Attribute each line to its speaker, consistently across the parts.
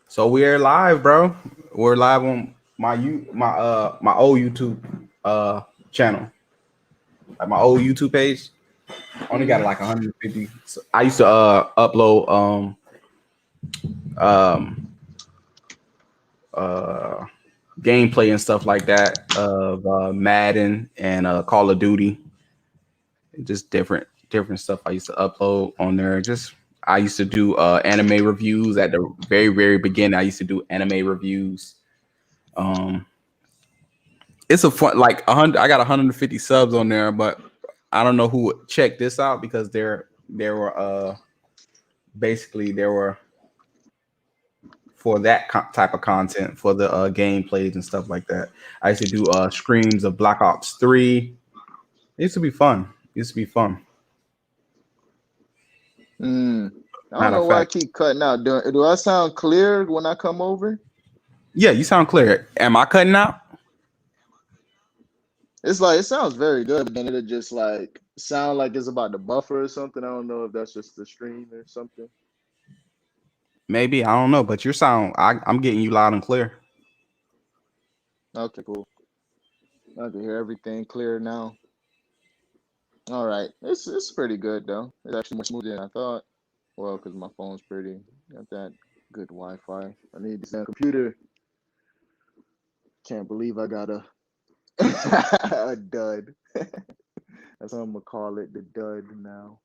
Speaker 1: So we're live, bro. We're live on my old YouTube uh channel, like my old YouTube page. Only got
Speaker 2: Mm-hmm.
Speaker 1: like 150. So I used to upload um uh gameplay and stuff like that of Madden and Call of Duty, just different stuff I used to upload on there. Just I used to do anime reviews at the very beginning. I used to do anime reviews. Um, it's a fun like 100. I got 150 subs on there, but I don't know who would check this out because there were basically there were for that type of content for the gameplays and stuff like that. I used to do streams of Black Ops 3. It used to be fun. It used to be fun.
Speaker 2: Mm. I don't
Speaker 1: Matter
Speaker 2: know
Speaker 1: of
Speaker 2: why I
Speaker 1: fact,
Speaker 2: keep cutting out. Do I sound clear when I come over?
Speaker 1: yeah, you sound clear. Am I cutting out?
Speaker 2: It's like it sounds very good, but then it'll just like sound like it's about to buffer or something. I don't know if that's just the stream or something.
Speaker 1: Maybe I don't know, but your sound I'm getting you loud and clear.
Speaker 2: Okay, cool. I can hear everything clear now. All right, it's pretty good though. It's actually more smooth than I thought. Well, because my phone's pretty got that good Wi-Fi. I need this damn computer. Can't believe I got a a dud. That's what I'm gonna call it, the dud now.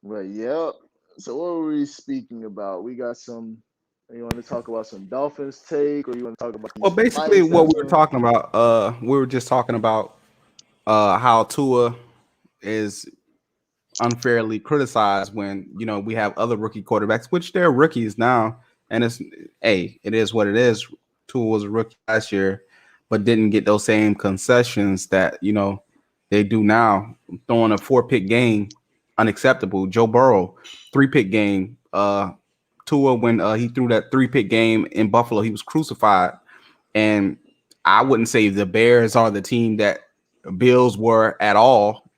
Speaker 2: But yep. So what were we speaking about? We got some. You want to talk about some Dolphins take, or you want to talk about
Speaker 1: Well,
Speaker 2: these
Speaker 1: basically,
Speaker 2: fights
Speaker 1: what we
Speaker 2: that's
Speaker 1: were
Speaker 2: going?
Speaker 1: talking about, we were just talking about how Tua is unfairly criticized when we have other rookie quarterbacks, which they're rookies now, and it is what it is. Tua was a rookie last year, but didn't get those same concessions that they do now. Throwing a 4-pick game, unacceptable. Joe Burrow, 3-pick game. Tua when he threw that 3-pick game in Buffalo, he was crucified. And I wouldn't say the Bears are the team that Bills were at all,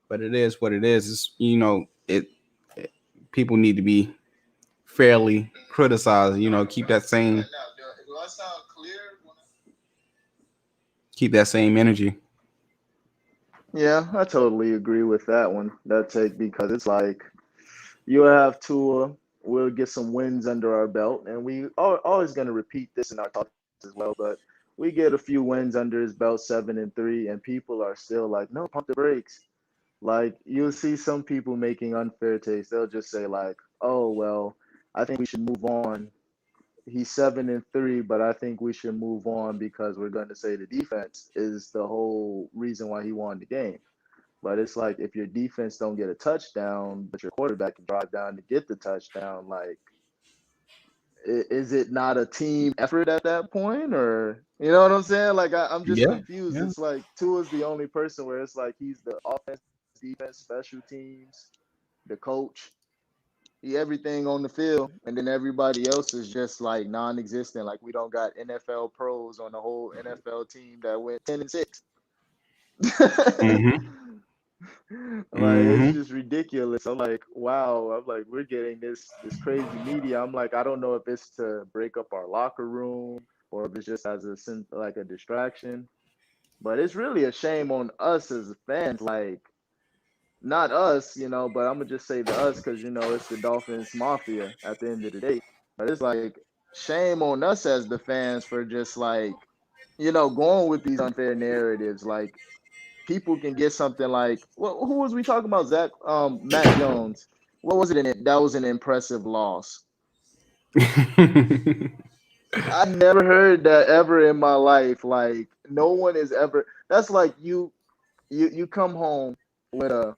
Speaker 1: but it is what it is. It people need to be fairly criticized, keep that same
Speaker 2: Do I sound clear?
Speaker 1: keep that same energy.
Speaker 2: Yeah, I totally agree with that one. That take because it's like you have Tua. We'll get some wins under our belt, and we are always going to repeat this in our talks as well. But we get a few wins under his belt, 7-3, and people are still like, "No, pump the brakes." Like you'll see some people making unfair takes. They'll just say like, "Oh well, I think we should move on. He's 7-3, but I think we should move on because we're going to say the defense is the whole reason why he won the game." But it's like if your defense don't get a touchdown, but your quarterback can drive down to get the touchdown, like is it not a team effort at that point, or you know what I'm saying? Like I'm just
Speaker 1: Yeah,
Speaker 2: confused.
Speaker 1: yeah.
Speaker 2: It's like Tua's the only person where it's like he's the offense, defense, special teams, the coach, he everything on the field, and then everybody else is just like non-existent. Like we don't got NFL pros on the whole NFL team that went 10-6.
Speaker 1: Mm-hmm.
Speaker 2: Like it's
Speaker 1: Mm-hmm.
Speaker 2: just ridiculous. I'm like, wow. I'm like, we're getting this crazy media. I'm like, I don't know if it's to break up our locker room or if it's just as like a distraction. But it's really a shame on us as fans. Like, not us, but I'm gonna just say the us because it's the Dolphins mafia at the end of the day. But it's like shame on us as the fans for just like going with these unfair narratives. Like people can get something like who was we talking about? Matt Jones. What was it in it? That was an impressive loss. I never heard that ever in my life. Like no one is ever. That's like you come home with a,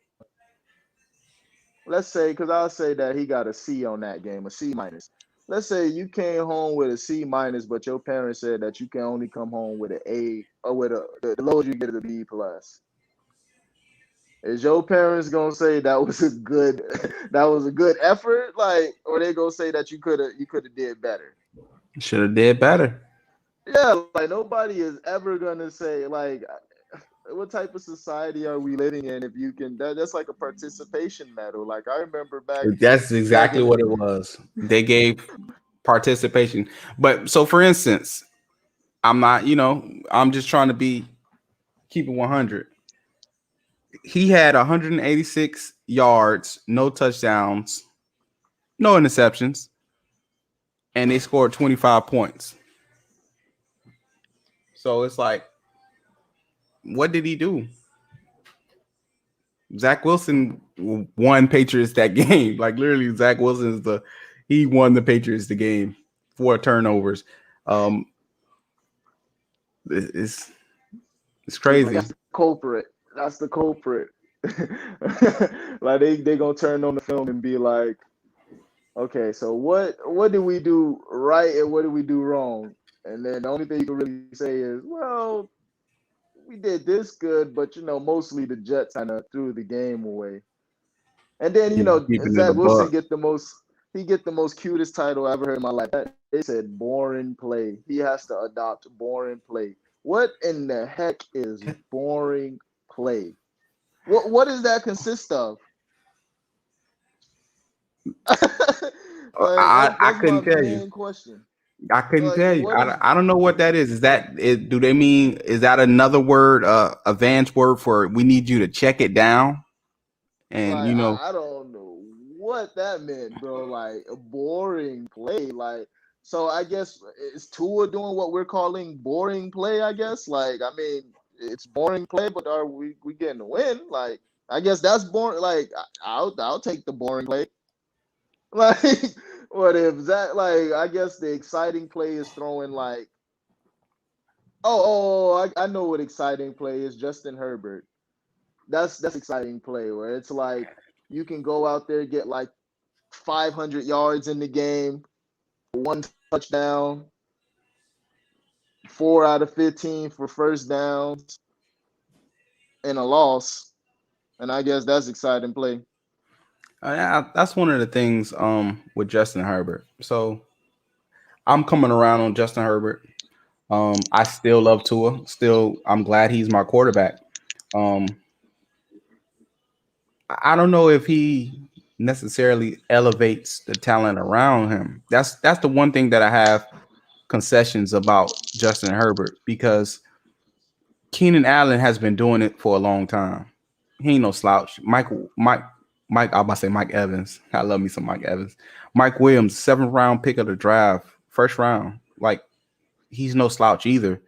Speaker 2: let's say, because I'll say that he got a C on that game, a C minus. Let's say you came home with a C minus, but your parents said that you can only come home with an A or with the lowest you get is a B plus. Is your parents gonna say that was a good that was a good effort? Like, or they gonna say that you could have did better?
Speaker 1: Should have did better.
Speaker 2: Yeah, like nobody is ever gonna say like what type of society are we living in? If you can, that's like a participation medal. Like I remember
Speaker 1: That's
Speaker 2: back
Speaker 1: exactly
Speaker 2: in
Speaker 1: what it was. They gave participation. But so for instance, I'm not, I'm just trying to keep it 100. He had 186 yards, no touchdowns, no interceptions, and they scored 25 points. So it's like, what did he do? Zach Wilson won Patriots that game. Like literally, Zach Wilson he won the Patriots the game, 4 turnovers. It's
Speaker 2: like
Speaker 1: crazy.
Speaker 2: that's the culprit. That's the culprit. Like they gonna turn on the film and be like, okay, so what did we do right and what did we do wrong? And then the only thing you can really say is, well, we did this good, but mostly the Jets kind of threw the game away. And then
Speaker 1: Keeping it a
Speaker 2: Zach Wilson
Speaker 1: buck.
Speaker 2: get the most cutest title I ever heard in my life. They said boring play. He has to adopt boring play. What in the heck is boring play? What does that consist of? Like
Speaker 1: I
Speaker 2: that's my
Speaker 1: couldn't tell you.
Speaker 2: main question.
Speaker 1: I couldn't
Speaker 2: Like
Speaker 1: tell you.
Speaker 2: what is
Speaker 1: I don't know what that is. Is that it? Do they mean is that another word, advanced word for we need you to check it down? And
Speaker 2: like I don't know what that meant, bro. Like a boring play. Like so I guess is Tua doing what we're calling boring play, I guess? Like I mean it's boring play, but are we getting a win? Like I guess that's boring. Like I'll take the boring play. Like what if that like I guess the exciting play is throwing like I know what exciting play is. Justin Herbert. That's exciting play where it's like you can go out there get like 500 yards in the game, one touchdown, 4 out of 15 for first downs, and a loss. And I guess that's exciting play.
Speaker 1: that's one of the things with Justin Herbert. So I'm coming around on Justin Herbert. I still love Tua. Still, I'm glad he's my quarterback. Um, I don't know if he necessarily elevates the talent around him. That's the one thing that I have concessions about Justin Herbert because Keenan Allen has been doing it for a long time. He ain't no slouch. Mike. I'm about to say Mike Evans. I love me some Mike Evans. Mike Williams, 7th round pick of the draft, first round. Like he's no slouch either.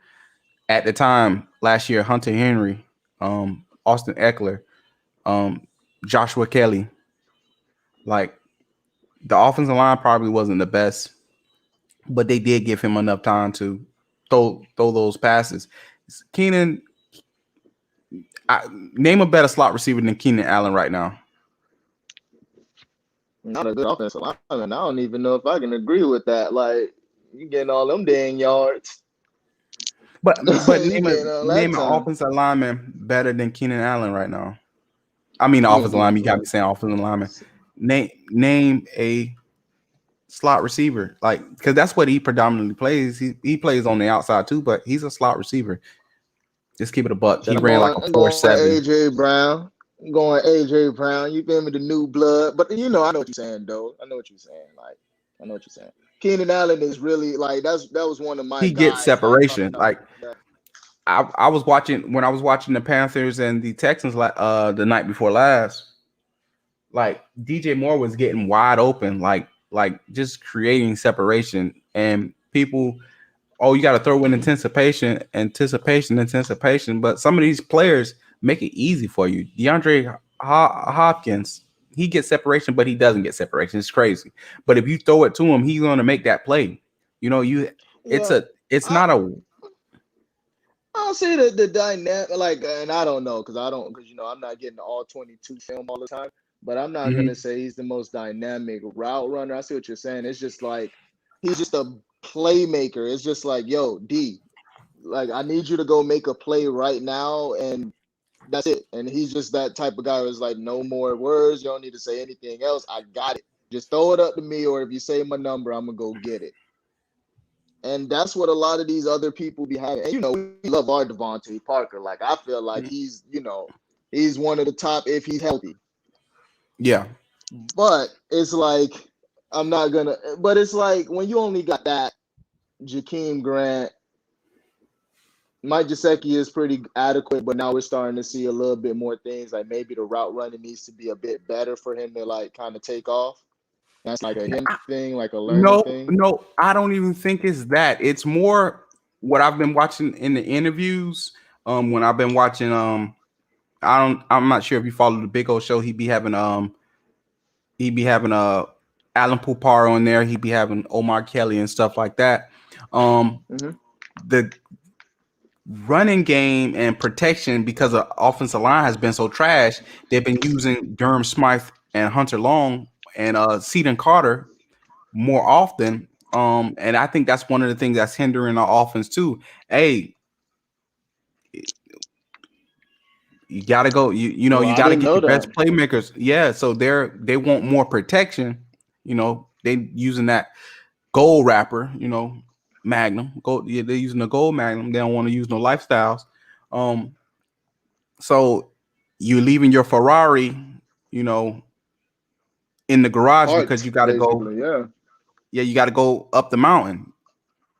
Speaker 1: At the time last year, Hunter Henry, Austin Eckler, um, Joshua Kelly. Like the offensive line probably wasn't the best, but they did give him enough time to throw those passes. Keenan, name a better slot receiver than Keenan Allen right now.
Speaker 2: Not a good offensive lineman. I don't even know if I can agree with that. Like you getting all them dang yards.
Speaker 1: But
Speaker 2: You getting all that
Speaker 1: name an
Speaker 2: time.
Speaker 1: offensive lineman better than Keenan Allen right now. I mean, the
Speaker 2: I mean,
Speaker 1: offensive lineman. You got me saying offensive lineman. Name a slot receiver, like because that's what he predominantly plays. He plays on the outside too, but he's a slot receiver. Just keep it a buck. He
Speaker 2: I'm
Speaker 1: ran like
Speaker 2: going,
Speaker 1: a
Speaker 2: I'm
Speaker 1: four
Speaker 2: going
Speaker 1: seven.
Speaker 2: AJ Brown. I'm going AJ Brown. You feel me? The new blood. But I know what you're saying, though. I know what you're saying. Like, I know what you're saying. Keenan Allen is really like that was one of my
Speaker 1: He gets
Speaker 2: guys that
Speaker 1: separation.
Speaker 2: coming up.
Speaker 1: Like I was watching when I was watching the Panthers and the Texans the night before last. Like DJ Moore was getting wide open, like just creating separation, and people, oh, you got to throw in anticipation. But some of these players make it easy for you. DeAndre Hopkins, he gets separation, but he doesn't get separation. It's crazy. But if you throw it to him, he's going to make that play.
Speaker 2: Well,
Speaker 1: It's
Speaker 2: I
Speaker 1: not a.
Speaker 2: I'll say that the dynamic, like, and I don't know because I'm not getting all 22 film all the time. But I'm not gonna
Speaker 1: Mhm.
Speaker 2: say he's the most dynamic route runner. I see what you're saying. It's just like he's just a playmaker. It's just like, yo, D, like I need you to go make a play right now, and that's it. And he's just that type of guy who's like, no more words. You don't need to say anything else. I got it. Just throw it up to me, or if you say my number, I'm gonna go get it. And that's what a lot of these other people be having. And we love our Devontae Parker. Like I feel like he's one of the top if he's healthy.
Speaker 1: Yeah.
Speaker 2: But it's like but it's like when you only got that, Jakeem Grant, Mike Gesicki is pretty adequate, but now we're starting to see a little bit more things. Like maybe the route running needs to be a bit better for him to like kind of take off. That's like a him thing, like a learning thing.
Speaker 1: No, I don't even think it's that. It's more what I've been watching in the interviews. When I've been watching, I'm not sure if you follow the Big O show. He'd be having Alan Pupar on there. He'd be having Omar Kelly and stuff like that. The running game and protection, because the offensive line has been so trash, they've been using Durham Smythe and Hunter Long and Seaton Carter more often. And I think that's one of the things that's hindering our offense too. Hey, you gotta go. You gotta get your best playmakers. Yeah, so they want more protection. They using that gold wrapper. Magnum. Gold. Yeah, they're using the gold Magnum. They don't want to use no lifestyles. So you're leaving your Ferrari, in the garage because you got to go. Yeah, you got to go up the mountain.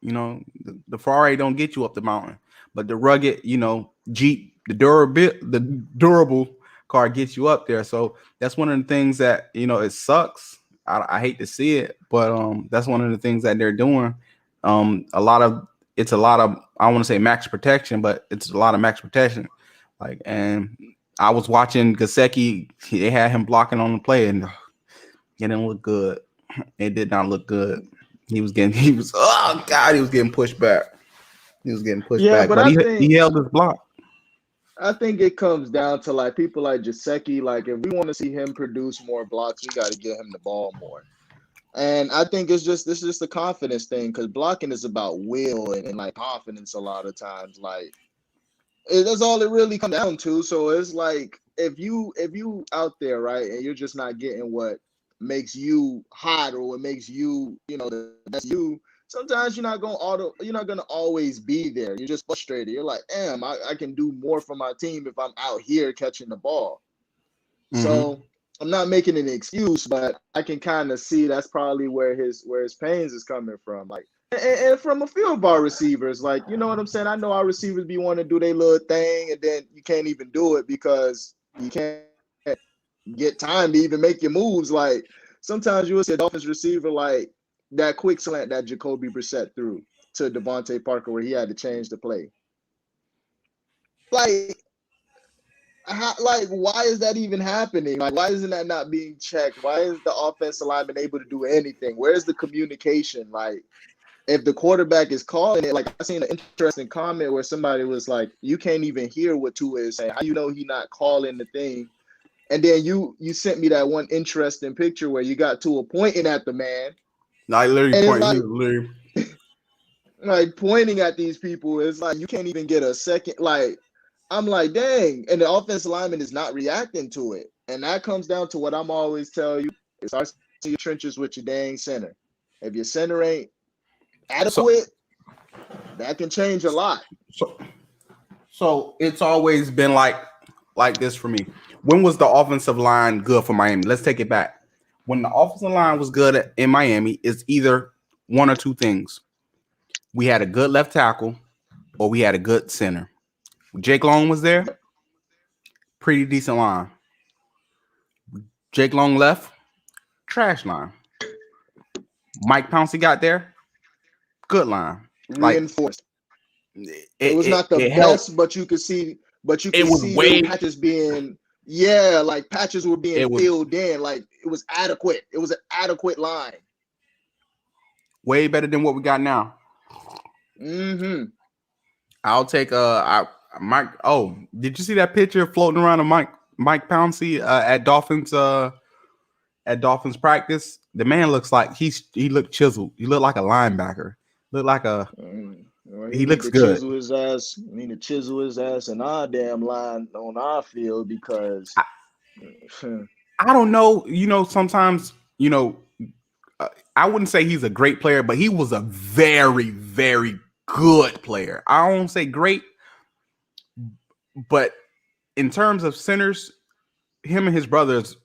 Speaker 1: The Ferrari don't get you up the mountain, but the rugged, Jeep, the durable car gets you up there. So that's one of the things that it sucks. I hate to see it, but that's one of the things that they're doing. It's a lot of I want to say max protection, but it's a lot of max protection. And I was watching Gesicki. They had him blocking on the play, and it didn't look good. It did not look good. He was getting pushed back. He was getting pushed back, but he held his block.
Speaker 2: I think it comes down to like people like Gesicki. Like if we want to see him produce more blocks, we got to get him the ball more. And I think this is just a confidence thing, because blocking is about will and like confidence a lot of times. Like that's all it really comes down to. So it's like if you out there, right, and you're just not getting what makes you hot or what makes you, the best you, sometimes you're not gonna always be there. You're just frustrated. You're like, damn, I can do more for my team if I'm out here catching the ball. Mm-hmm. So I'm not making an excuse, but I can kind of see that's probably where his pains is coming from. Like, and from a few of our receivers, like, you know what I'm saying? I know our receivers be wanting to do their little thing, and then you can't even do it because you can't get time to even make your moves. Like, sometimes you will see a Dolphins receiver like that quick slant that Jacoby Brissett threw to Devontae Parker where he had to change the play. Like, why is that even happening? Like, why isn't that not being checked? Why is the offensive lineman able to do anything? Where's the communication? Like, if the quarterback is calling it, like I seen an interesting comment where somebody was like, you can't even hear what Tua is saying. How you know he not calling the thing? And then you sent me that one interesting picture where you got Tua pointing at the man.
Speaker 1: I literally
Speaker 2: like pointing at these people. It's like you can't even get a second. Like, I'm like, dang. And the offensive lineman is not reacting to it. And that comes down to what I'm always tell you. It starts in your trenches with your dang center. If your center ain't adequate, that can change a lot.
Speaker 1: So it's always been like this for me. When was the offensive line good for Miami? Let's take it back. When the offensive line was good in Miami, it's either one or two things. We had a good left tackle or we had a good center. Jake Long was there. Pretty decent line. Jake Long left. Trash line. Mike Pouncey got there. Good line.
Speaker 2: Reinforced. It was not the best, but you could see little patches being, like patches were being filled in. Like it was adequate. It was an adequate line.
Speaker 1: Way better than what we got now.
Speaker 2: Mm-hmm.
Speaker 1: I'll take Mike. Oh, did you see that picture floating around of Mike Pouncey at Dolphins practice? The man looks like he looked chiseled. He looked like a linebacker. Looked like a.
Speaker 2: Well,
Speaker 1: he looks good.
Speaker 2: Chisel his ass. Need to chisel his ass in our damn line on our field because
Speaker 1: I don't know. Sometimes I wouldn't say he's a great player, but he was a very, very good player. I won't say great, but in terms of centers, him and his brothers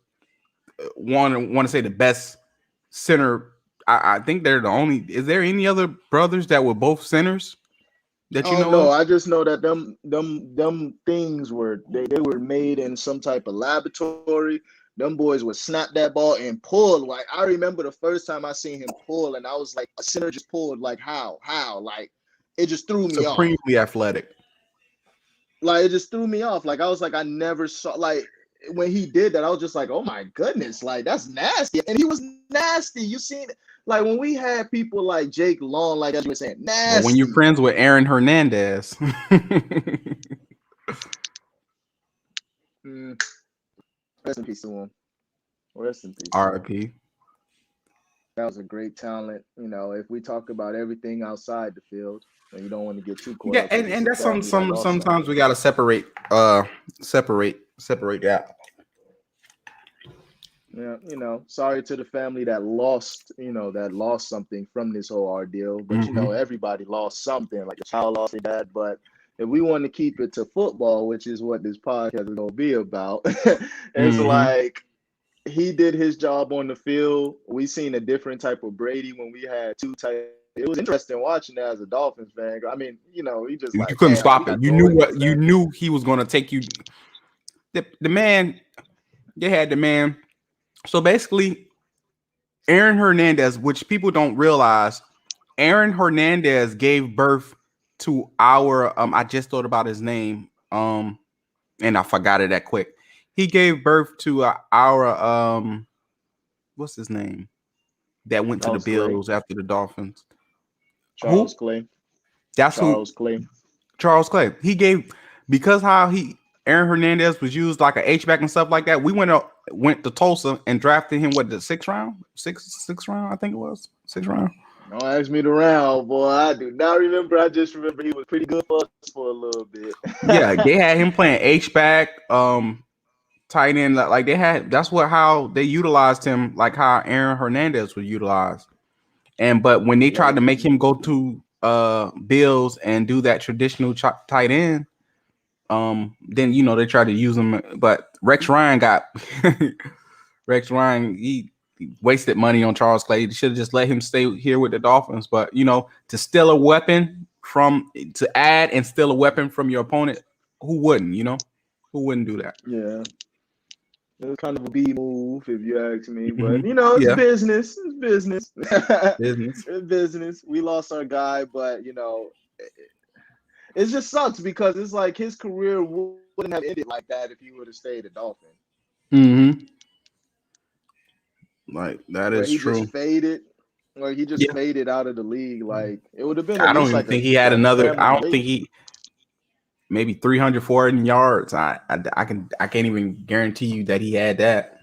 Speaker 1: want to say the best center. I think they're the only. Is there any other brothers that were both centers that you
Speaker 2: Oh
Speaker 1: know
Speaker 2: no,
Speaker 1: of?
Speaker 2: I just know that them things were they were made in some type of laboratory. Them boys would snap that ball and pull. Like I remember the first time I seen him pull, and I was like, a center just pulled. Like how? Like it just threw me off.
Speaker 1: Supremely athletic.
Speaker 2: Like it just threw me off. Like I was like, I never saw like when he did that, I was just like, oh my goodness, like that's nasty. And he was nasty. You seen it? Like when we had people like Jake Long, like as you were saying,
Speaker 1: But when you're
Speaker 2: nasty.
Speaker 1: friends with Aaron Hernandez,
Speaker 2: Rest in peace to him. Rest in peace.
Speaker 1: RIP.
Speaker 2: That was a great talent. You know, if we talk about everything outside the field, and you don't want to get too caught
Speaker 1: Yeah,
Speaker 2: up.
Speaker 1: and that's
Speaker 2: family that lost
Speaker 1: sometimes we gotta separate that.
Speaker 2: Yeah, you know, sorry to the family that lost, that lost something from this whole ordeal. But you know, everybody lost something. Like a child lost their dad. But if we want to keep it to football, which is what this podcast is gonna be about, it's like he did his job on the field. We seen a different type of Brady when we had two types. It was interesting watching that as a Dolphins fan. I mean, he just
Speaker 1: You
Speaker 2: like,
Speaker 1: couldn't
Speaker 2: damn, we
Speaker 1: stop it.
Speaker 2: got
Speaker 1: You
Speaker 2: going
Speaker 1: knew what
Speaker 2: against
Speaker 1: you
Speaker 2: that.
Speaker 1: knew he was gonna take you. The man, they had the man. So basically, Aaron Hernandez, which people don't realize, Aaron Hernandez gave birth to our I just thought about his name. And I forgot it that quick. He gave birth to our what's his name? That went to the
Speaker 2: Charles Clay.
Speaker 1: Bills after the Dolphins.
Speaker 2: Charles
Speaker 1: Who?
Speaker 2: Clay.
Speaker 1: That's
Speaker 2: Charles
Speaker 1: who.
Speaker 2: Clay.
Speaker 1: Charles Clay. He gave because how Aaron Hernandez was used like an H-back and stuff like that. We went to Tulsa and drafted him. What the sixth round? Sixth round? I think it was sixth round.
Speaker 2: Don't ask me the round, boy. I do not remember. I just remember he was pretty good for us for a little bit.
Speaker 1: Yeah, they had him playing H-back, tight end. Like they had. That's how they utilized him. Like how Aaron Hernandez was utilized. But when they tried to make him go to Bills and do that traditional tight end, then they tried to use him. But Rex Ryan he wasted money on Charles Clay. He should have just let him stay here with the Dolphins. But to steal a weapon to add and steal a weapon from your opponent, who wouldn't? Who wouldn't do that?
Speaker 2: Yeah. It was kind of a B move, if you ask me. But, it's business. It's business.
Speaker 1: Business.
Speaker 2: It's business. We lost our guy, but, it just sucks because it's like his career wouldn't have ended like that if he would have stayed a Dolphin.
Speaker 1: Like, that is
Speaker 2: he
Speaker 1: true.
Speaker 2: Just faded. Like, he just faded out of the league. Like, it would have been
Speaker 1: I don't even think he had another. I don't think he... Maybe 300, 400 yards. I can't even guarantee you that he had that.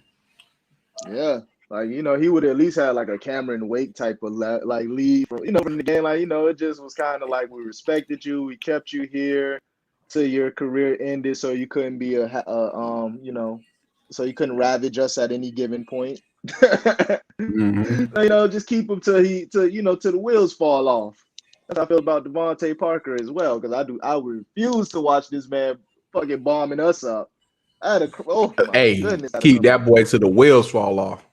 Speaker 2: Yeah, like he would at least have like a Cameron Wake type of lead from the game. Like it just was kind of like we respected you, we kept you here till your career ended, so you couldn't be so you couldn't ravage us at any given point. Just keep him till the wheels fall off. That's how I feel about Devontae Parker as well, because I refuse to watch this man fucking bombing us up. Goodness.
Speaker 1: Keep that boy till the wheels fall off.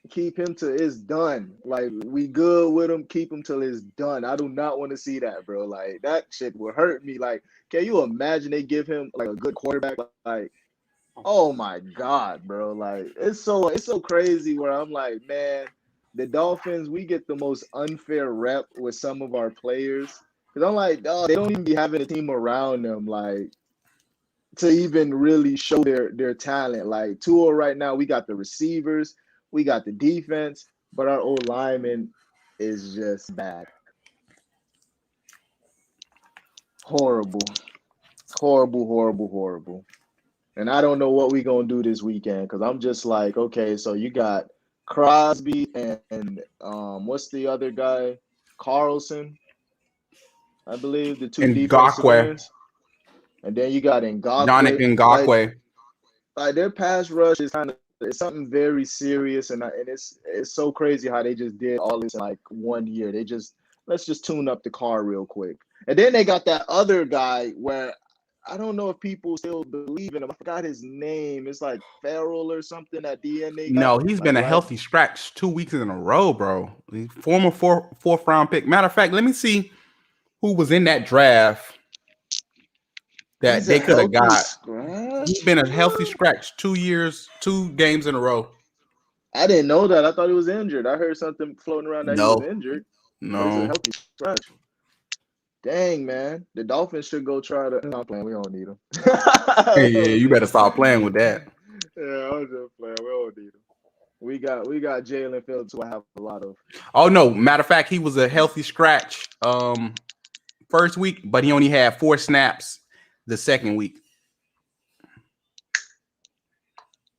Speaker 2: Keep him till it's done. Like, we good with him. Keep him till it's done. I do not want to see that, bro. Like, that shit will hurt me. Like, can you imagine they give him like a good quarterback? Like, oh my God, bro. Like, it's so crazy where I'm like, man, the Dolphins, we get the most unfair rep with some of our players. Because I'm like, oh, they don't even be having a team around them, like, to even really show their talent. Like, Tua right now, we got the receivers, we got the defense, but our old lineman is just bad. Horrible. Horrible, horrible, horrible. And I don't know what we're going to do this weekend, because I'm just like, okay, so you got Crosby and what's the other guy? Carlson, I believe, the two defensive ends. And then you got Ngakoue.
Speaker 1: Yannick Ngakoue.
Speaker 2: Like their pass rush is kind of it's something very serious, and it's so crazy how they just did all this in like 1 year. Let's just tune up the car real quick, and then they got that other guy where I don't know if people still believe in him. I forgot his name. It's like Farrell or something. That DNA guy,
Speaker 1: No, he's
Speaker 2: like
Speaker 1: been a
Speaker 2: right.
Speaker 1: healthy scratch 2 weeks in a row, bro. Former fourth round pick. Matter of fact, let me see who was in that draft that
Speaker 2: He's a
Speaker 1: they could have
Speaker 2: healthy
Speaker 1: got. He's
Speaker 2: scratch.
Speaker 1: been a healthy scratch 2 years, 2 games in a row.
Speaker 2: I didn't know that. I thought he was injured. I heard something floating around that he was
Speaker 1: No,
Speaker 2: injured, but it's a
Speaker 1: no.
Speaker 2: healthy scratch. Dang, man. The Dolphins should go try to. No, I'm playing. We don't need him.
Speaker 1: Yeah,
Speaker 2: We don't
Speaker 1: you
Speaker 2: need
Speaker 1: better
Speaker 2: him.
Speaker 1: stop playing with that.
Speaker 2: Yeah, I was just playing. We don't need him. We got Jalen Phillips, who I have a lot of.
Speaker 1: Oh no, matter of fact, he was a healthy scratch first week, but he only had 4 snaps the second week.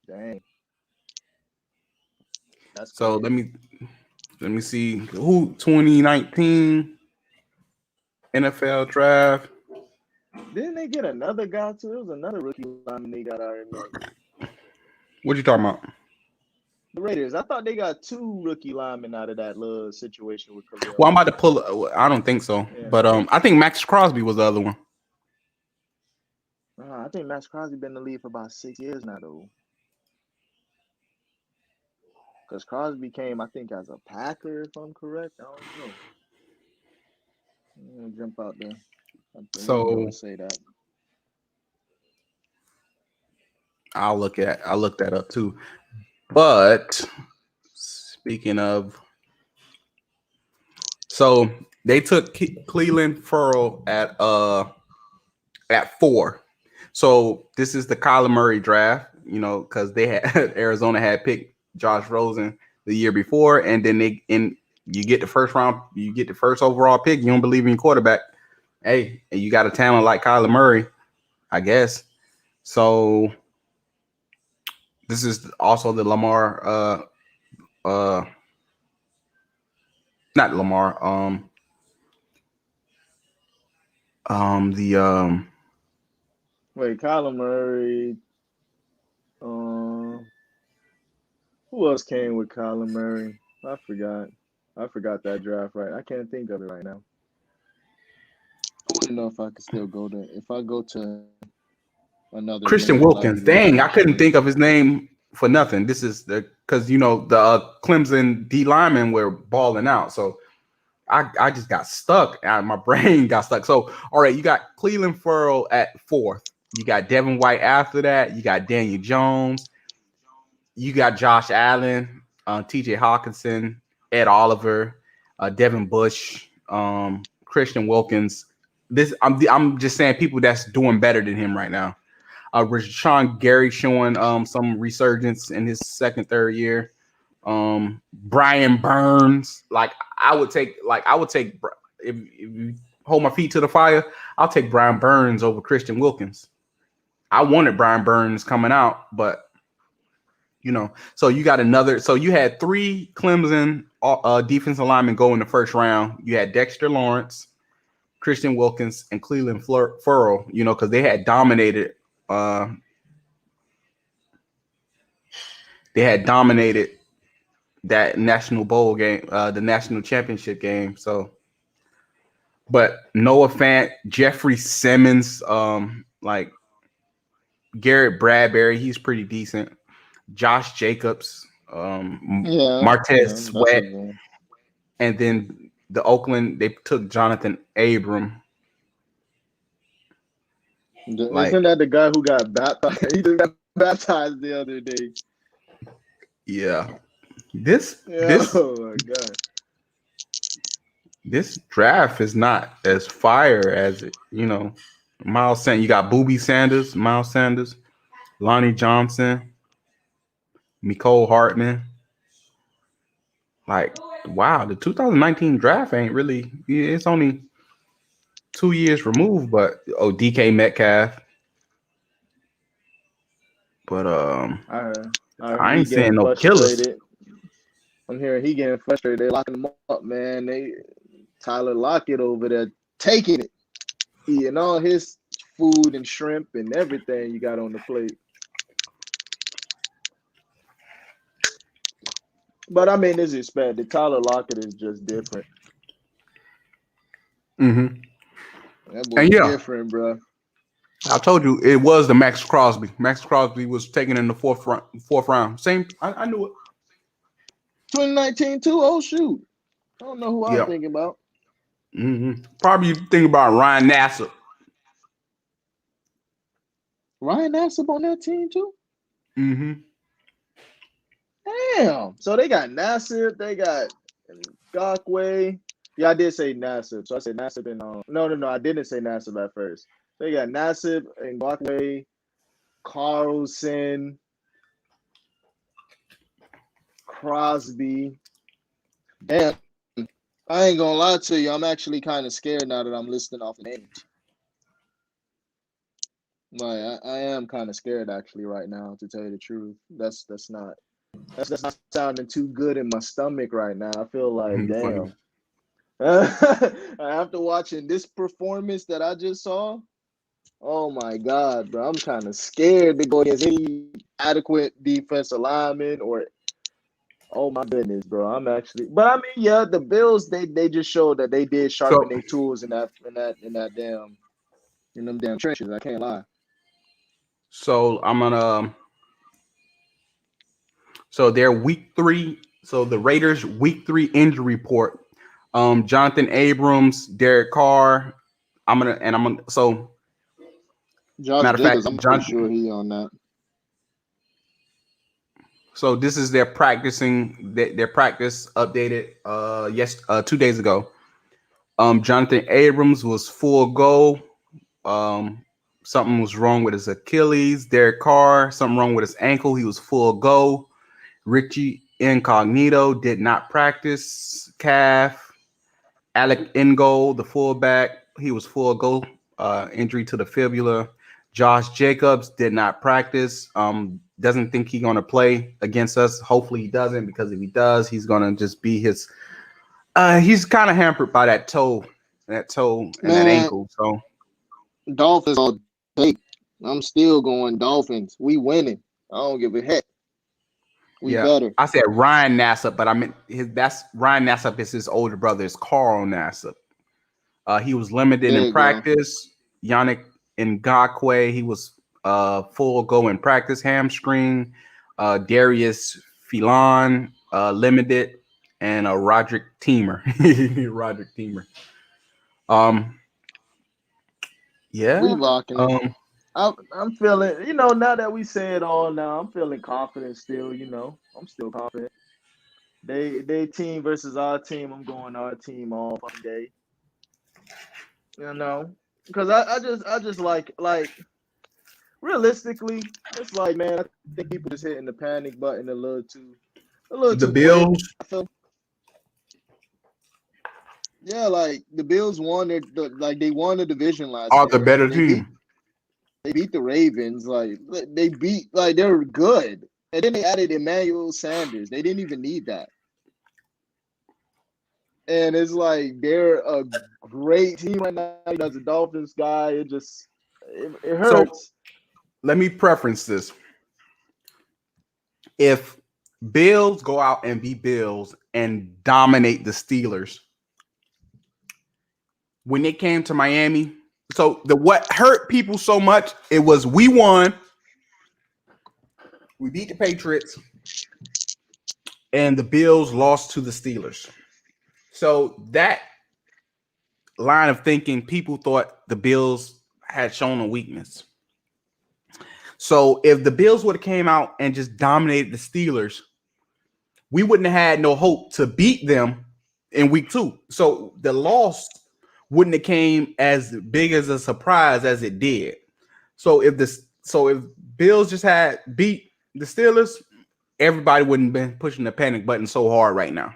Speaker 2: Dang. That's
Speaker 1: So
Speaker 2: crazy.
Speaker 1: let me see who 2019 NFL draft.
Speaker 2: Didn't they get another guy too? There was another rookie lineman they got. I remember.
Speaker 1: What you talking about?
Speaker 2: The Raiders. I thought they got 2 rookie linemen out of that little situation with
Speaker 1: Well, I'm
Speaker 2: Calvillo.
Speaker 1: about to pull. I don't think so,
Speaker 2: Yeah.
Speaker 1: but I think Max Crosby was the other one.
Speaker 2: I think Max Crosby been in the league for about 6 years now, though. Because Crosby came, I think, as a Packer, if I'm correct. I don't know. I'm gonna jump out the window
Speaker 1: So
Speaker 2: and say that.
Speaker 1: I'll look that up too. But speaking of, so they took Cleveland Furl at 4. So this is the Kyler Murray draft, because they had Arizona had picked Josh Rosen the year before, and then you get the first overall pick. You don't believe in your quarterback. Hey, and you got a talent like Kyler Murray, I guess. So this is also the Lamar, not Lamar, the
Speaker 2: Wait, Kyler Murray. Who else came with Kyler Murray? I forgot. I forgot that draft. Right, I can't think of it right now. I wouldn't know if I could still go there. If I go to another
Speaker 1: Christian
Speaker 2: link, will I
Speaker 1: Wilkins.
Speaker 2: be able
Speaker 1: Dang,
Speaker 2: to
Speaker 1: I couldn't
Speaker 2: actually?
Speaker 1: think of his name for nothing. This is because the Clemson D linemen were balling out, so I just got stuck. My brain got stuck. So all right, you got Cleveland Furl at 4th. You got Devin White after that. You got Daniel Jones. You got Josh Allen, T.J. Hawkinson, Ed Oliver, Devin Bush, Christian Wilkins. I'm just saying people that's doing better than him right now. Rashawn Gary showing some resurgence in his second, third year. Brian Burns, I would take if you hold my feet to the fire, I'll take Brian Burns over Christian Wilkins. I wanted Brian Burns coming out, but so you got another. So you had 3 Clemson defensive linemen go in the first round. You had Dexter Lawrence, Christian Wilkins, and Cleveland Furl. Because they had dominated. They had dominated that national bowl game, the national championship game. So, but Noah Fant, Jeffrey Simmons, like Garrett Bradbury, he's pretty decent. Josh Jacobs,
Speaker 2: Yeah,
Speaker 1: Martez
Speaker 2: that's a
Speaker 1: Sweat,
Speaker 2: good.
Speaker 1: and then the Oakland, they took Jonathan Abram.
Speaker 2: Isn't
Speaker 1: Like,
Speaker 2: that the guy who got baptized? He just got baptized the other day.
Speaker 1: yeah, this
Speaker 2: Yeah.
Speaker 1: this
Speaker 2: Oh my god.
Speaker 1: this draft is not as fire as Miles Sanders. You got Booby Sanders, Miles Sanders, Lonnie Johnson, Mecole Hardman. Like, wow, the 2019 draft ain't really. It's only 2 years removed, but DK Metcalf. But
Speaker 2: I heard
Speaker 1: I
Speaker 2: he
Speaker 1: ain't
Speaker 2: getting
Speaker 1: seeing no killers.
Speaker 2: frustrated. I'm hearing he getting frustrated. They locking him up, man. Tyler Lockett over there taking it, eating all his food and shrimp and everything you got on the plate. But I mean, it's expected. Tyler Lockett is just different.
Speaker 1: Mm-hmm.
Speaker 2: That boy
Speaker 1: And yeah,
Speaker 2: different, bro.
Speaker 1: I told you it was the Max Crosby. Max Crosby was taken in the fourth round. Same, I knew it.
Speaker 2: 2019 too. Oh shoot. I don't know who I'm
Speaker 1: Yeah.
Speaker 2: thinking about.
Speaker 1: Mm-hmm. Probably you think about Ryan Nassib.
Speaker 2: Ryan Nassib on that team too.
Speaker 1: Mm-hmm.
Speaker 2: Damn. So they got Nassib. They got Ngakwe. Yeah, I did say Nassib. So I said Nassib and no. I didn't say Nassib at first. They got Nassib and Ngakwe, Carlson, Crosby. Damn. I ain't gonna lie to you. I'm actually kind of scared now that I'm listing off the names. Like I am kind of scared actually right now, to tell you the truth. That's not sounding too good in my stomach right now. I feel like
Speaker 1: You funny.
Speaker 2: damn. After watching this performance that I just saw, oh my God, bro, I'm kind of scared to go against any adequate defensive lineman or. Oh my goodness, bro. I'm actually, but I mean, yeah, the Bills they just showed that they did sharpen
Speaker 1: So
Speaker 2: their tools in that damn in them damn trenches. I can't lie.
Speaker 1: so I'm gonna so their week 3. So the Raiders week 3 injury report. Jonathan Abrams, Derek Carr. I'm gonna so
Speaker 2: Josh
Speaker 1: matter of fact,
Speaker 2: Jacobs, I'm pretty
Speaker 1: Jonathan.
Speaker 2: sure he on that.
Speaker 1: So this is their their practice updated 2 days ago. Jonathan Abrams was full go. Something was wrong with his Achilles. Derek Carr, something wrong with his ankle. He was full go. Richie Incognito did not practice calf. Alec Ingold, the fullback, he was full go. Injury to the fibula. Josh Jacobs did not practice. Doesn't think he's gonna play against us. Hopefully he doesn't, because if he does, he's gonna just be his. He's kind of hampered by that toe and that
Speaker 2: Man,
Speaker 1: ankle. So
Speaker 2: Dolphins all day. I'm still going Dolphins. We winning. I don't give a heck. We
Speaker 1: yeah,
Speaker 2: better.
Speaker 1: I said Ryan Nassib, but I meant that's Ryan Nassib is his older brother, is Carl Nassib. He was limited
Speaker 2: There
Speaker 1: in
Speaker 2: you go.
Speaker 1: practice. Yannick Ngakwe, he was full go in practice, hamstring. Darius Phelan, limited, and Roderick Teamer. Roderick Teamer.
Speaker 2: We
Speaker 1: Yeah.
Speaker 2: rocking it. I'm feeling, now that we say it all now, I'm feeling confident still, I'm still confident. They team versus our team, I'm going our team all fucking day. Because I just like realistically, it's like, man, I think people just hitting the panic button a little
Speaker 1: The
Speaker 2: too quick.
Speaker 1: Bills
Speaker 2: I feel. Yeah, like the Bills won they won the division last
Speaker 1: are the
Speaker 2: year.
Speaker 1: better team.
Speaker 2: They beat the Ravens. Like they beat, like they're good. And then they added Emmanuel Sanders. They didn't even need that. And it's like they're a great team right now. As a Dolphins guy, it
Speaker 1: So
Speaker 2: hurts.
Speaker 1: let me preference this. If Bills go out and beat Bills and dominate the Steelers, when they came to Miami, so what hurt people so much, it was we won, we beat the Patriots, and the Bills lost to the Steelers. So that line of thinking, people thought the Bills had shown a weakness. So if the Bills would have came out and just dominated the Steelers, we wouldn't have had no hope to beat them in week 2. So the loss wouldn't have came as big as a surprise as it did. So if Bills just had beat the Steelers, everybody wouldn't have been pushing the panic button so hard right now.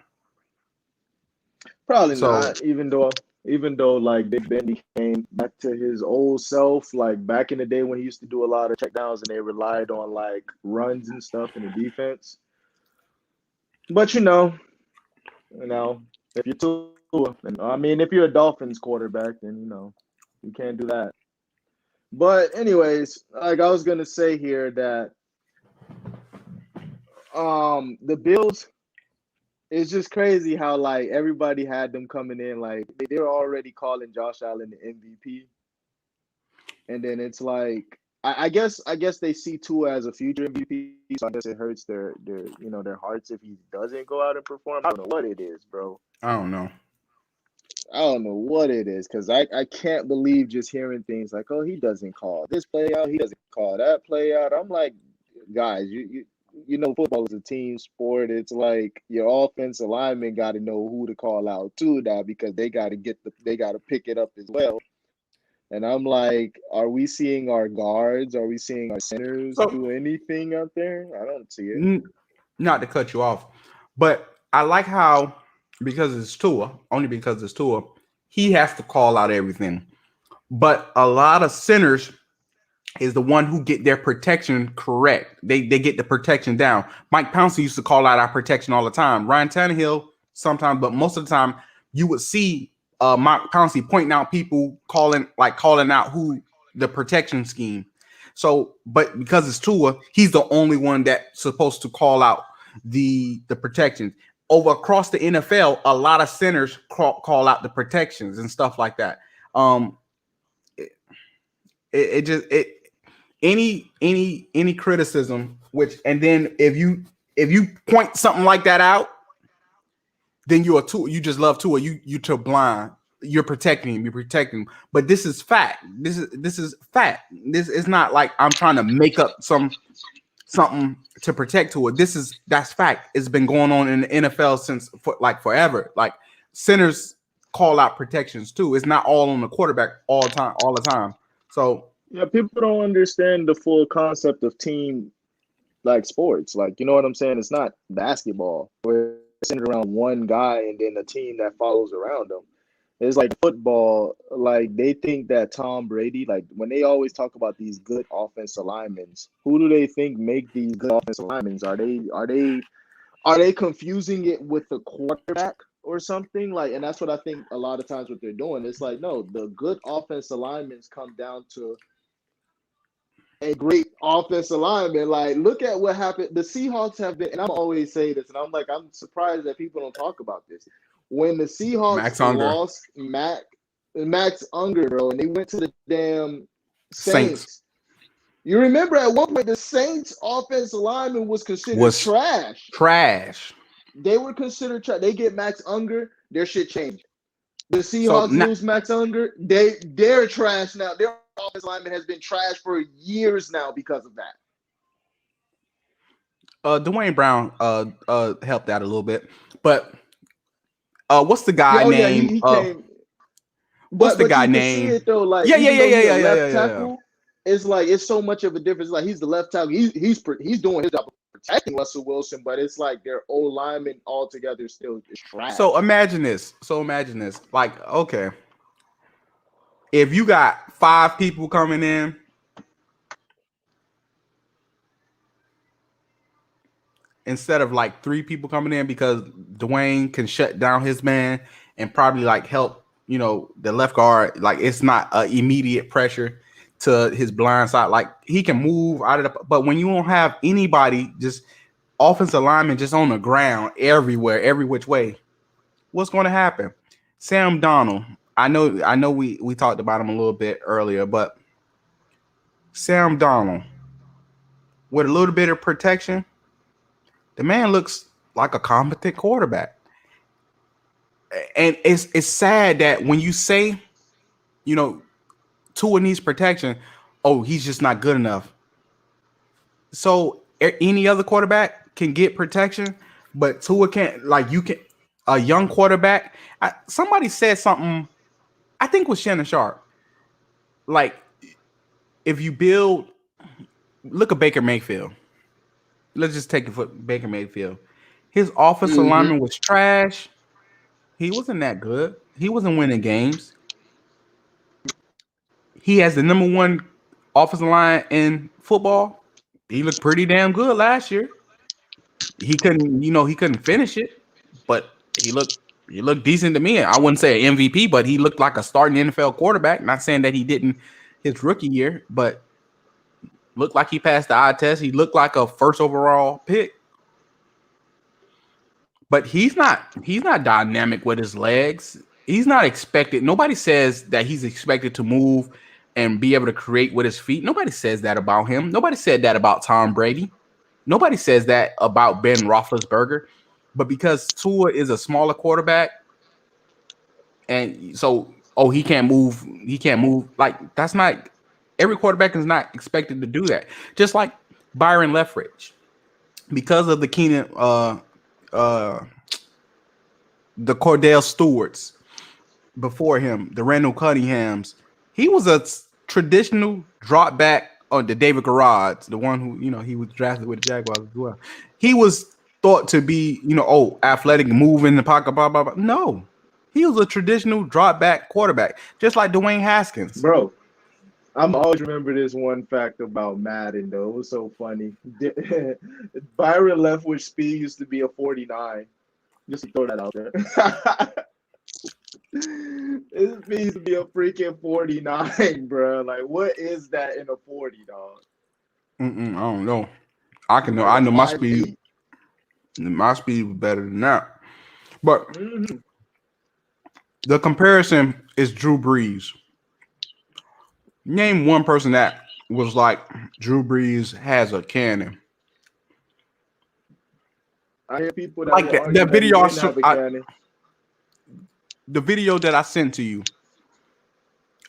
Speaker 2: Probably
Speaker 1: So
Speaker 2: not. Even though like Big Ben became back to his old self, like back in the day when he used to do a lot of checkdowns and they relied on like runs and stuff in the defense. But if you're Tua, and I mean, if you're a Dolphins quarterback, then you can't do that. But anyways, like I was gonna say here that the Bills it's just crazy how like everybody had them coming in like they were already calling Josh Allen the MVP, and then it's like I guess they see Tua as a future MVP, so I guess it hurts their hearts if he doesn't go out and perform. I don't know what it is, bro.
Speaker 1: I don't know.
Speaker 2: I don't know what it is because I can't believe just hearing things like, oh, he doesn't call this play out, he doesn't call that play out. I'm like, guys, you know, football is a team sport. It's like your offensive linemen got to know who to call out too now because they got to pick it up as well. And I'm like, are we seeing our guards? Are we seeing our centers
Speaker 1: So,
Speaker 2: do anything out there? I don't see it.
Speaker 1: not to cut you off, but I like how because it's Tua, only because it's Tua, he has to call out everything. But a lot of centers is the one who get their protection correct. They get the protection down. Mike Pouncey used to call out our protection all the time. Ryan Tannehill sometimes, but most of the time you would see Mike Pouncey pointing out people calling out who the protection scheme. So, but because it's Tua, he's the only one that's supposed to call out the protections. Over across the NFL, a lot of centers call out the protections and stuff like that. It just any criticism, which and then if you point something like that out, then you're a tool. You just love Tua. You too blind. You're protecting him. You're protecting him. But this is fact. This is fact. This is not like I'm trying to make up something to protect Tua. That's fact. It's been going on in the NFL since forever. Like centers call out protections too. It's not all on the quarterback all the time. So
Speaker 2: Yeah, people don't understand the full concept of team like sports. Like, you know what I'm saying? It's not basketball where it's centered around one guy and then a team that follows around him. It's like football. Like they think that Tom Brady, like when they always talk about these good offensive linemen, who do they think make these good offensive linemen? Are they confusing it with the quarterback or something? Like, and that's what I think a lot of times what they're doing. It's like, no, the good offensive linemen come down to a great offensive lineman. Like, look at what happened. The Seahawks have been, and I'm always say this, and I'm like, I'm surprised that people don't talk about this. When the Seahawks
Speaker 1: Max Unger.
Speaker 2: lost Max Unger, bro, and they went to the damn
Speaker 1: Saints.
Speaker 2: Saints. You remember at one point the Saints offensive lineman was considered trash.
Speaker 1: Trash.
Speaker 2: They were considered trash. They get Max Unger, their shit changed. The Seahawks lose Max Unger, they're trash now. Their offensive lineman has been trash for years now because of that.
Speaker 1: Dwayne Brown helped out a little bit, but what's the guy name?
Speaker 2: He came.
Speaker 1: What's the guy
Speaker 2: you
Speaker 1: name?
Speaker 2: Can see it though, like left tackle. It's like it's so much of a difference. Like he's the left tackle. He's doing his job protecting Russell Wilson, but it's like their old lineman altogether still is trash.
Speaker 1: So imagine this. Like, okay, if you got 5 people coming in, instead of like 3 people coming in, because Dwayne can shut down his man and probably like help, the left guard. Like it's not immediate pressure to his blind side. Like he can move out of but when you don't have anybody, just offensive linemen just on the ground everywhere, every which way, what's going to happen? Sam Darnold. I know we talked about him a little bit earlier, but Sam Darnold with a little bit of protection, the man looks like a competent quarterback. And it's sad that when you say, Tua needs protection, oh, he's just not good enough. So any other quarterback can get protection, but Tua can't. Like you can, a young quarterback. Somebody said something, I think it was Shannon Sharp. Like if you look at Baker Mayfield. Let's just take it for Baker Mayfield. His offensive lineman was trash. He wasn't that good. He wasn't winning games. He has the number 1 offensive line in football. He looked pretty damn good last year. He couldn't finish it, but he looked decent to me. I wouldn't say an MVP, but he looked like a starting NFL quarterback. Not saying that he didn't his rookie year, but looked like he passed the eye test. He looked like a first overall pick. but he's not dynamic with his legs. He's not expected. Nobody says that he's expected to move and be able to create with his feet. Nobody says that about him. Nobody said that about Tom Brady. Nobody says that about Ben Roethlisberger. But because Tua is a smaller quarterback, and so he can't move. He can't move. Like that's not every quarterback is not expected to do that. Just like Byron Leftwich, because of the the Cordell Stewarts before him, the Randall Cunninghams, he was a traditional drop back on the David Garage, the one who he was drafted with the Jaguars as well. He was thought to be athletic, move in the pocket, blah blah blah. No, he was a traditional drop back quarterback, just like Dwayne Haskins.
Speaker 2: Bro, I'm always remember this one fact about Madden though. It was so funny. Byron Leftwich speed used to be a 49. Just to throw that out there. His speed used to be a freaking 49, bro. Like, what is that in a 40, dog?
Speaker 1: I don't know. I know my speed. My speed was better than that. But the comparison is Drew Brees. Name one person that was like Drew Brees has a cannon.
Speaker 2: I hear people that
Speaker 1: like that video. The video that I sent to you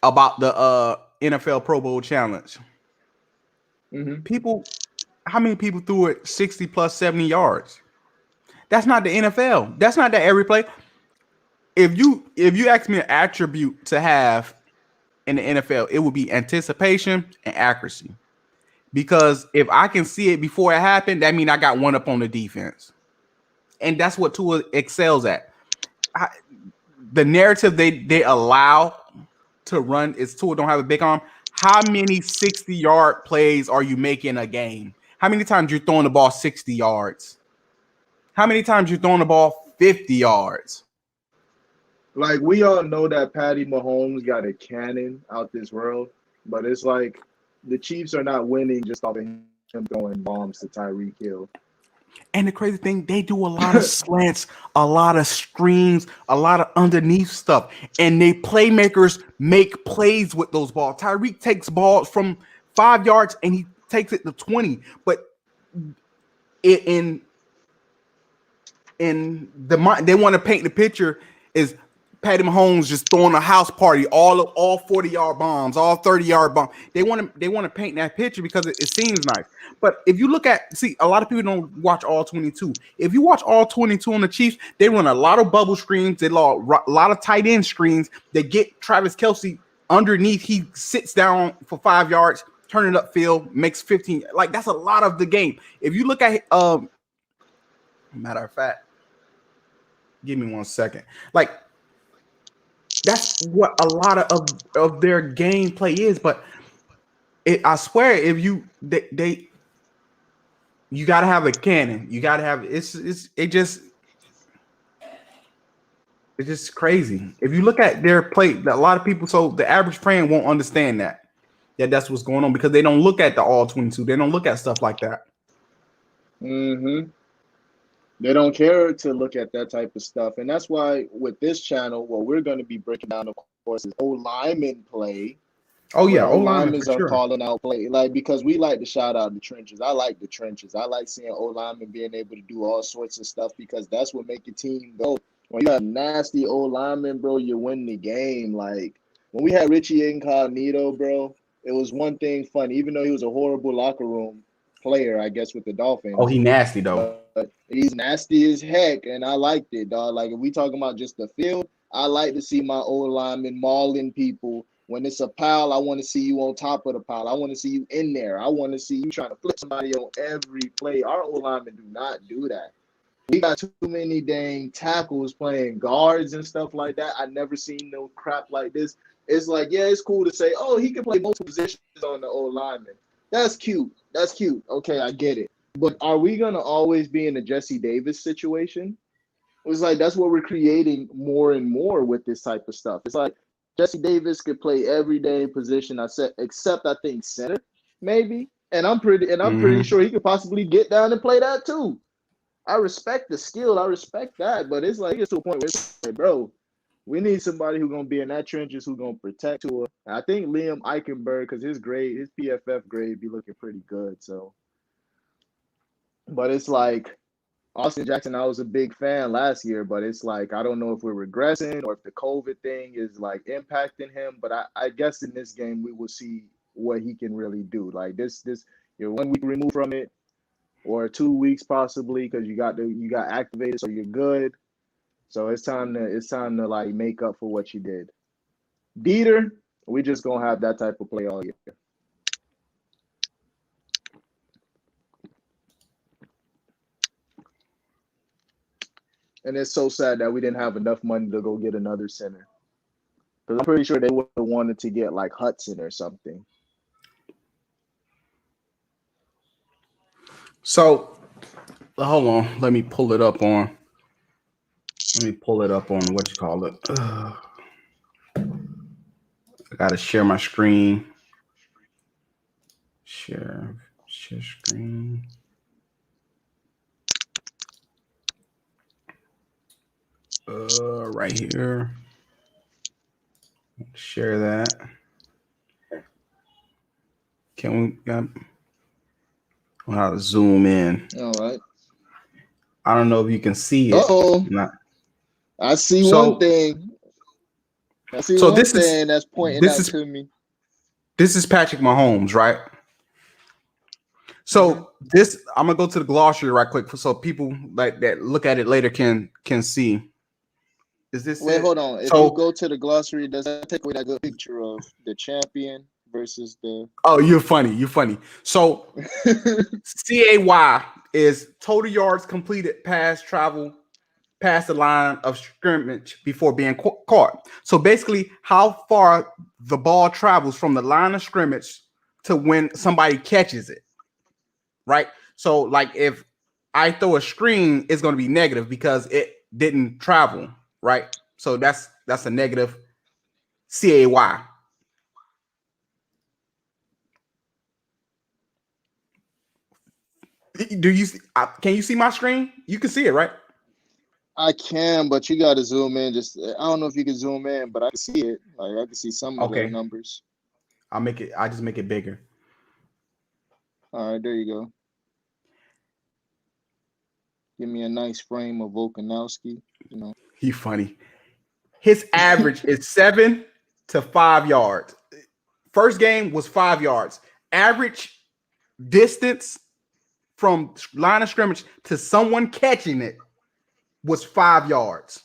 Speaker 1: about the NFL Pro Bowl challenge. People, how many people threw it 60 plus 70 yards? That's not the NFL. That's not that every play. If you ask me an attribute to have in the NFL, it would be anticipation and accuracy. Because if I can see it before it happened, that means I got one up on the defense. And that's what Tua excels at. The narrative they allow to run is Tua don't have a big arm. How many 60-yard plays are you making a game? How many times you're throwing the ball 60 yards? How many times you're throwing the ball 50 yards?
Speaker 2: Like, we all know that Patty Mahomes got a cannon out this world, but it's like the Chiefs are not winning just off of him throwing bombs to Tyreek Hill.
Speaker 1: And the crazy thing, they do a lot of slants, a lot of screens, a lot of underneath stuff. And they playmakers make plays with those balls. Tyreek takes balls from 5 yards and he takes it to 20. But in the mind, they want to paint the picture is Patty Mahomes just throwing a house party, all 40-yard bombs, all 30-yard bombs. They want to paint that picture because it seems nice. But if you look at, a lot of people don't watch all 22. If you watch all 22 on the Chiefs, they run a lot of bubble screens. They run a lot of tight end screens. They get Travis Kelce underneath. He sits down for 5 yards, turn it upfield, makes 15. Like, that's a lot of the game. If you look at, matter of fact, give me 1 second. Like, that's what a lot of their gameplay is. But I swear, if you got to have a cannon. You got to have it's just crazy. If you look at their play, a lot of people, so the average fan won't understand that's what's going on because they don't look at the all 22. They don't look at stuff like that.
Speaker 2: They don't care to look at that type of stuff. And that's why with this channel, what we're going to be breaking down, of course, is O-lineman play.
Speaker 1: Oh, yeah.
Speaker 2: O-linemen are calling out play. Like, because we like to shout out the trenches. I like the trenches. I like seeing O-linemen being able to do all sorts of stuff because that's what makes your team go. When you have nasty O-linemen, bro, you win the game. Like, when we had Richie Incognito, bro, it was one thing funny. Even though he was a horrible locker room player, I guess, with the Dolphins.
Speaker 1: Oh, he nasty, though.
Speaker 2: But he's nasty as heck, and I liked it, dog. Like, if we talking about just the field, I like to see my O-linemen mauling people. When it's a pile, I want to see you on top of the pile. I want to see you in there. I want to see you trying to flip somebody on every play. Our O-linemen do not do that. We got too many dang tackles playing guards and stuff like that. I never seen no crap like this. It's like, yeah, it's cool to say, oh, he can play multiple positions on the O-lineman. That's cute. That's cute. Okay, I get it. But are we going to always be in a Jesse Davis situation? It's like that's what we're creating more and more with this type of stuff. It's like Jesse Davis could play every day position, except I think center, maybe. And I'm pretty sure he could possibly get down and play that too. I respect the skill. I respect that, but it's like it's to a point where it's like, bro, we need somebody who's gonna be in that trenches, who's gonna protect Tua. And I think Liam Eichenberg, because his PFF grade be looking pretty good. So, but it's like Austin Jackson, I was a big fan last year, but it's like I don't know if we're regressing or if the COVID thing is like impacting him. But I guess in this game we will see what he can really do. Like this you're 1 week removed from it, or 2 weeks possibly, because you got activated, so you're good. So it's time to like make up for what you did. Dieter, we just gonna have that type of play all year. And it's so sad that we didn't have enough money to go get another center. Because I'm pretty sure they would have wanted to get like Hudson or something.
Speaker 1: So hold on, let me pull it up on what you call it. I gotta share my screen. Share screen. Right here. Share that. Can we I'll have to zoom in.
Speaker 2: All right.
Speaker 1: I don't know if you can see it.
Speaker 2: I see one thing. I see one thing that's pointing out to me.
Speaker 1: This is Patrick Mahomes, right? So this, I'm gonna go to the glossary right quick, so people like that look at it later can see. Is this?
Speaker 2: Wait, hold on. If you go to the glossary, does that take away that good picture of the champion versus the?
Speaker 1: Oh, you're funny. So CAY is total yards completed, pass travel past the line of scrimmage before being caught. So basically, how far the ball travels from the line of scrimmage to when somebody catches it, right? So like if I throw a screen, it's going to be negative because it didn't travel, right? So that's a negative CAY. Do you can you see my screen? You can see it, right?
Speaker 2: I can, but you got to zoom in. I don't know if you can zoom in, but I can see it. Like I can see some of the numbers.
Speaker 1: I just make it bigger.
Speaker 2: All right, there you go. Give me a nice frame of Volkanovski. You know,
Speaker 1: he's funny. His average is 7 to 5 yards. First game was 5 yards. Average distance from line of scrimmage to someone catching it was 5 yards.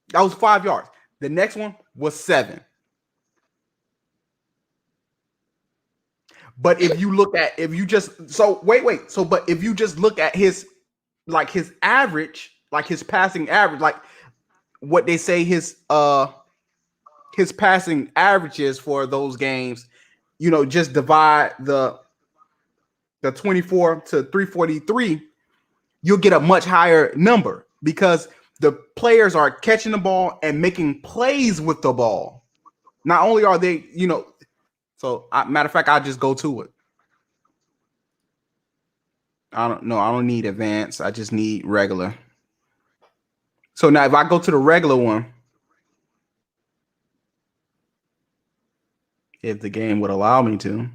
Speaker 1: That was 5 yards. The next one was 7. But if you just look at his average, like his passing average, like what they say his passing average is for those games, just divide the 24 to 343, you'll get a much higher number because the players are catching the ball and making plays with the ball. Not only are they, so matter of fact, I'll just go to it. I don't need advanced. I just need regular. So now if I go to the regular one, if the game would allow me to,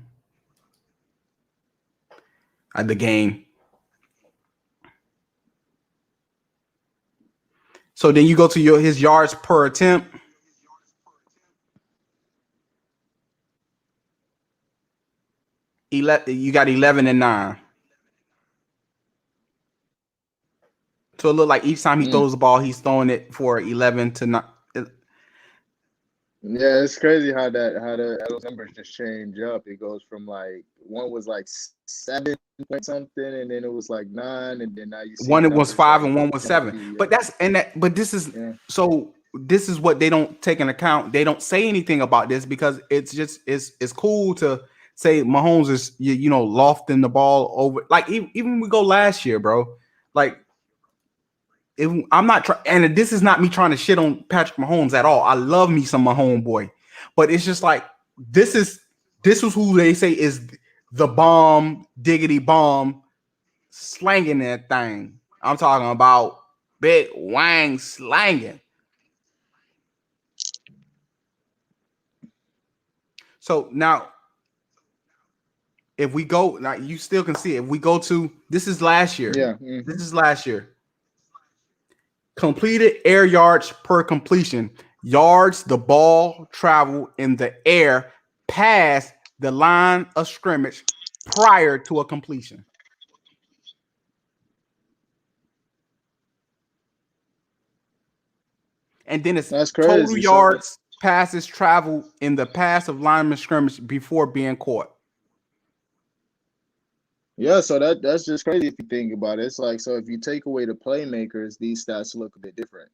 Speaker 1: the game. So then you go to his yards per attempt. You got 11 and 9. So it look like each time he throws the ball, he's throwing it for 11 to 9.
Speaker 2: Yeah, it's crazy how those numbers just change up. It goes from like one was like 7 point something, and then it was like 9, and then now you see
Speaker 1: one it was 5 and one was 7. But this is what they don't take into account. They don't say anything about this because it's cool to say Mahomes is lofting the ball over. Like even when we go last year, bro. Like I'm not trying, and this is not me trying to shit on Patrick Mahomes at all. I love me some Mahomes boy, but it's just like this is who they say is the bomb diggity bomb slanging that thing. I'm talking about Big Wang slanging. So now, if we go, now you still can see it. If we go to, this is last year.
Speaker 3: Yeah.
Speaker 1: This is last year. Completed air yards per completion. Yards the ball travel in the air past the line of scrimmage prior to a completion. And then it's
Speaker 3: That's
Speaker 1: total
Speaker 3: crazy.
Speaker 1: yards, passes travel in the pass of line of scrimmage before being caught.
Speaker 3: Yeah, so that's just crazy if you think about it. It's like, so if you take away the playmakers, these stats look a bit different.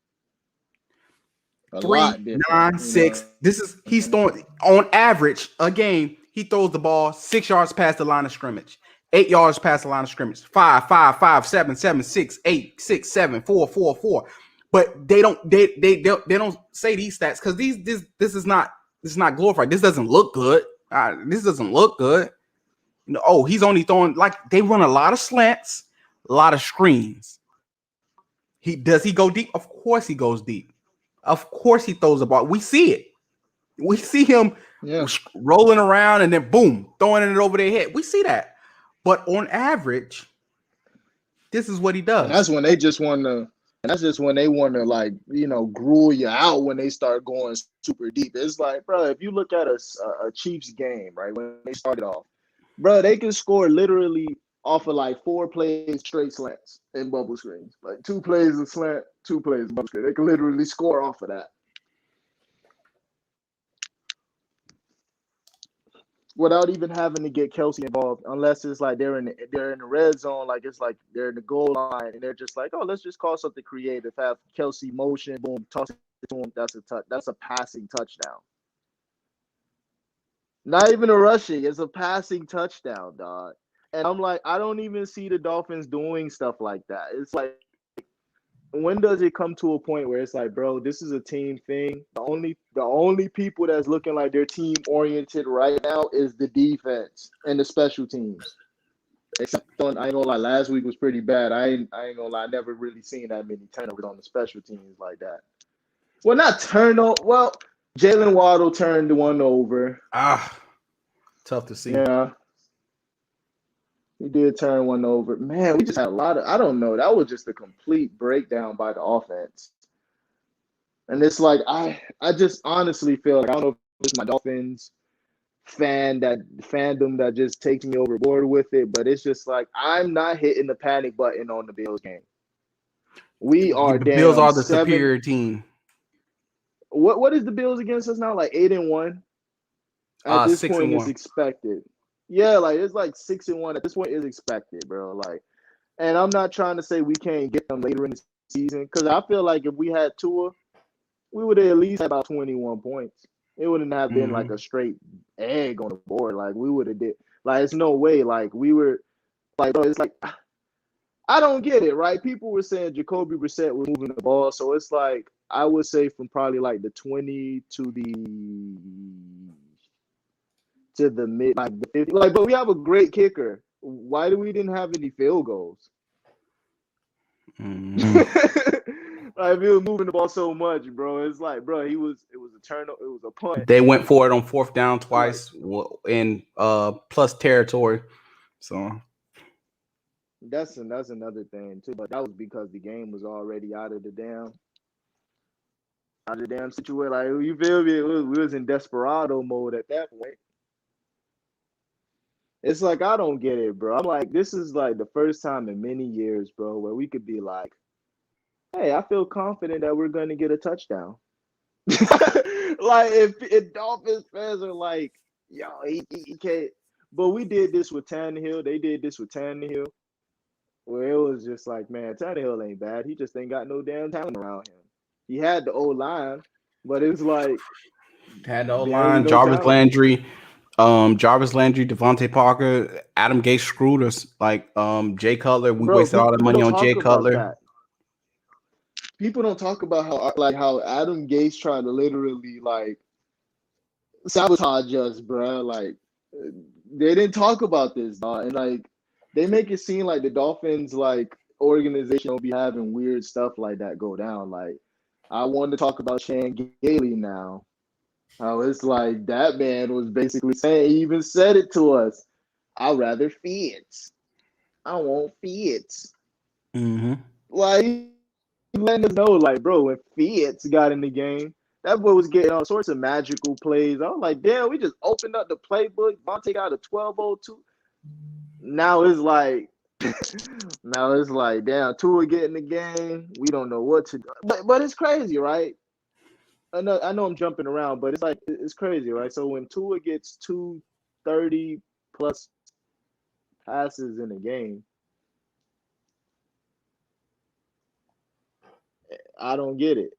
Speaker 3: A
Speaker 1: 3,
Speaker 3: lot different.
Speaker 1: 9, 6. This is he's throwing on average a game. He throws the ball 6 yards past the line of scrimmage, 8 yards past the line of scrimmage, 5, 5, 5, 7, 7, 6, 8, 6, 7, 4, 4, 4. But they don't say these stats because this is not glorified. This doesn't look good. This doesn't look good. Oh, he's only throwing, like, they run a lot of slants, a lot of screens. Does he go deep? Of course he goes deep. Of course he throws the ball. We see it. We see him rolling around and then boom, throwing it over their head. We see that. But on average, this is what he does.
Speaker 3: And that's when they just want to. And that's just when they want to, like, gruel you out when they start going super deep. It's like, bro, if you look at a Chiefs game, right, when they started off, bro, they can score literally off of like 4 plays straight slants and bubble screens. Like 2 plays of slant, 2 plays of bubble screen. They can literally score off of that. Without even having to get Kelsey involved, unless it's like they're in the red zone, like it's like they're in the goal line and they're just like, oh, let's just call something creative. Have Kelsey motion, boom, toss it to him. That's a passing touchdown. Not even a rushing, it's a passing touchdown, dog. And I'm like, I don't even see the Dolphins doing stuff like that. It's like, when does it come to a point where it's like, bro, this is a team thing? The only people that's looking like they're team oriented right now is the defense and the special teams. Except on, I ain't gonna lie, last week was pretty bad. I ain't gonna lie, I never really seen that many turnovers on the special teams like that. Well, not turnover. Well, Jalen Waddle turned one over.
Speaker 1: Tough to see.
Speaker 3: Yeah. He did turn one over. Man, we just had a lot of, I don't know. That was just a complete breakdown by the offense. And it's like, I just honestly feel like, I don't know if it's my Dolphins fandom that just takes me overboard with it, but it's just like, I'm not hitting the panic button on the Bills game. We are
Speaker 1: the Bills are the superior team.
Speaker 3: What is the Bills against us now? Like 8-1? At this point, it's expected. Yeah, like it's like 6-1 at this point is expected, bro. Like, and I'm not trying to say we can't get them later in the season because I feel like if we had Tua, we would have at least had about 21 points. It wouldn't have been like a straight egg on the board. Like we would have did. Like it's no way. Like we were, like, bro, it's like I don't get it, right? People were saying Jacoby Brissett was moving the ball, so it's like I would say from probably like the 20 to the mid, like the 50. Like, but we have a great kicker. Why do we didn't have any field goals? Like, he was moving the ball so much, bro. It's like, bro, it was a turnover, it was a punt.
Speaker 1: They went for it on 4th down twice in plus territory. So
Speaker 3: that's another thing too. But that was because the game was already out of the damn situation. Like, you feel me? We was in desperado mode at that point. It's like, I don't get it, bro. I'm like, this is like the first time in many years, bro, where we could be like, hey, I feel confident that we're going to get a touchdown. Like, if Dolphins fans are like, yo, he can't. But we did this with Tannehill. They did this with Tannehill. Where it was just like, man, Tannehill ain't bad. He just ain't got no damn talent around him. He had the O-line, but it's like.
Speaker 1: Had the O-line, Jarvis Landry. Devontae Parker, Adam Gase screwed us. Like Jay Cutler, we wasted all the money on Jay Cutler.
Speaker 3: People don't talk about how Adam Gase tried to literally like sabotage us, bro. Like, they didn't talk about this, dog. And like, they make it seem like the Dolphins like organization will be having weird stuff like that go down. Like I wanted to talk about Shane Gailey now. How it's like that man was basically saying, he even said it to us. I'd rather Fiats. I want Fiats.
Speaker 1: Mm-hmm.
Speaker 3: Like he letting us know, like, bro, when Fiats got in the game, that boy was getting all sorts of magical plays. I was like, damn, we just opened up the playbook. Vontae got a 12-0-2. Now it's like, damn, Tua get in the game. We don't know what to do. But it's crazy, right? I know I'm jumping around, but it's like it's crazy, right? So when Tua gets 230 plus passes in a game, I don't get it.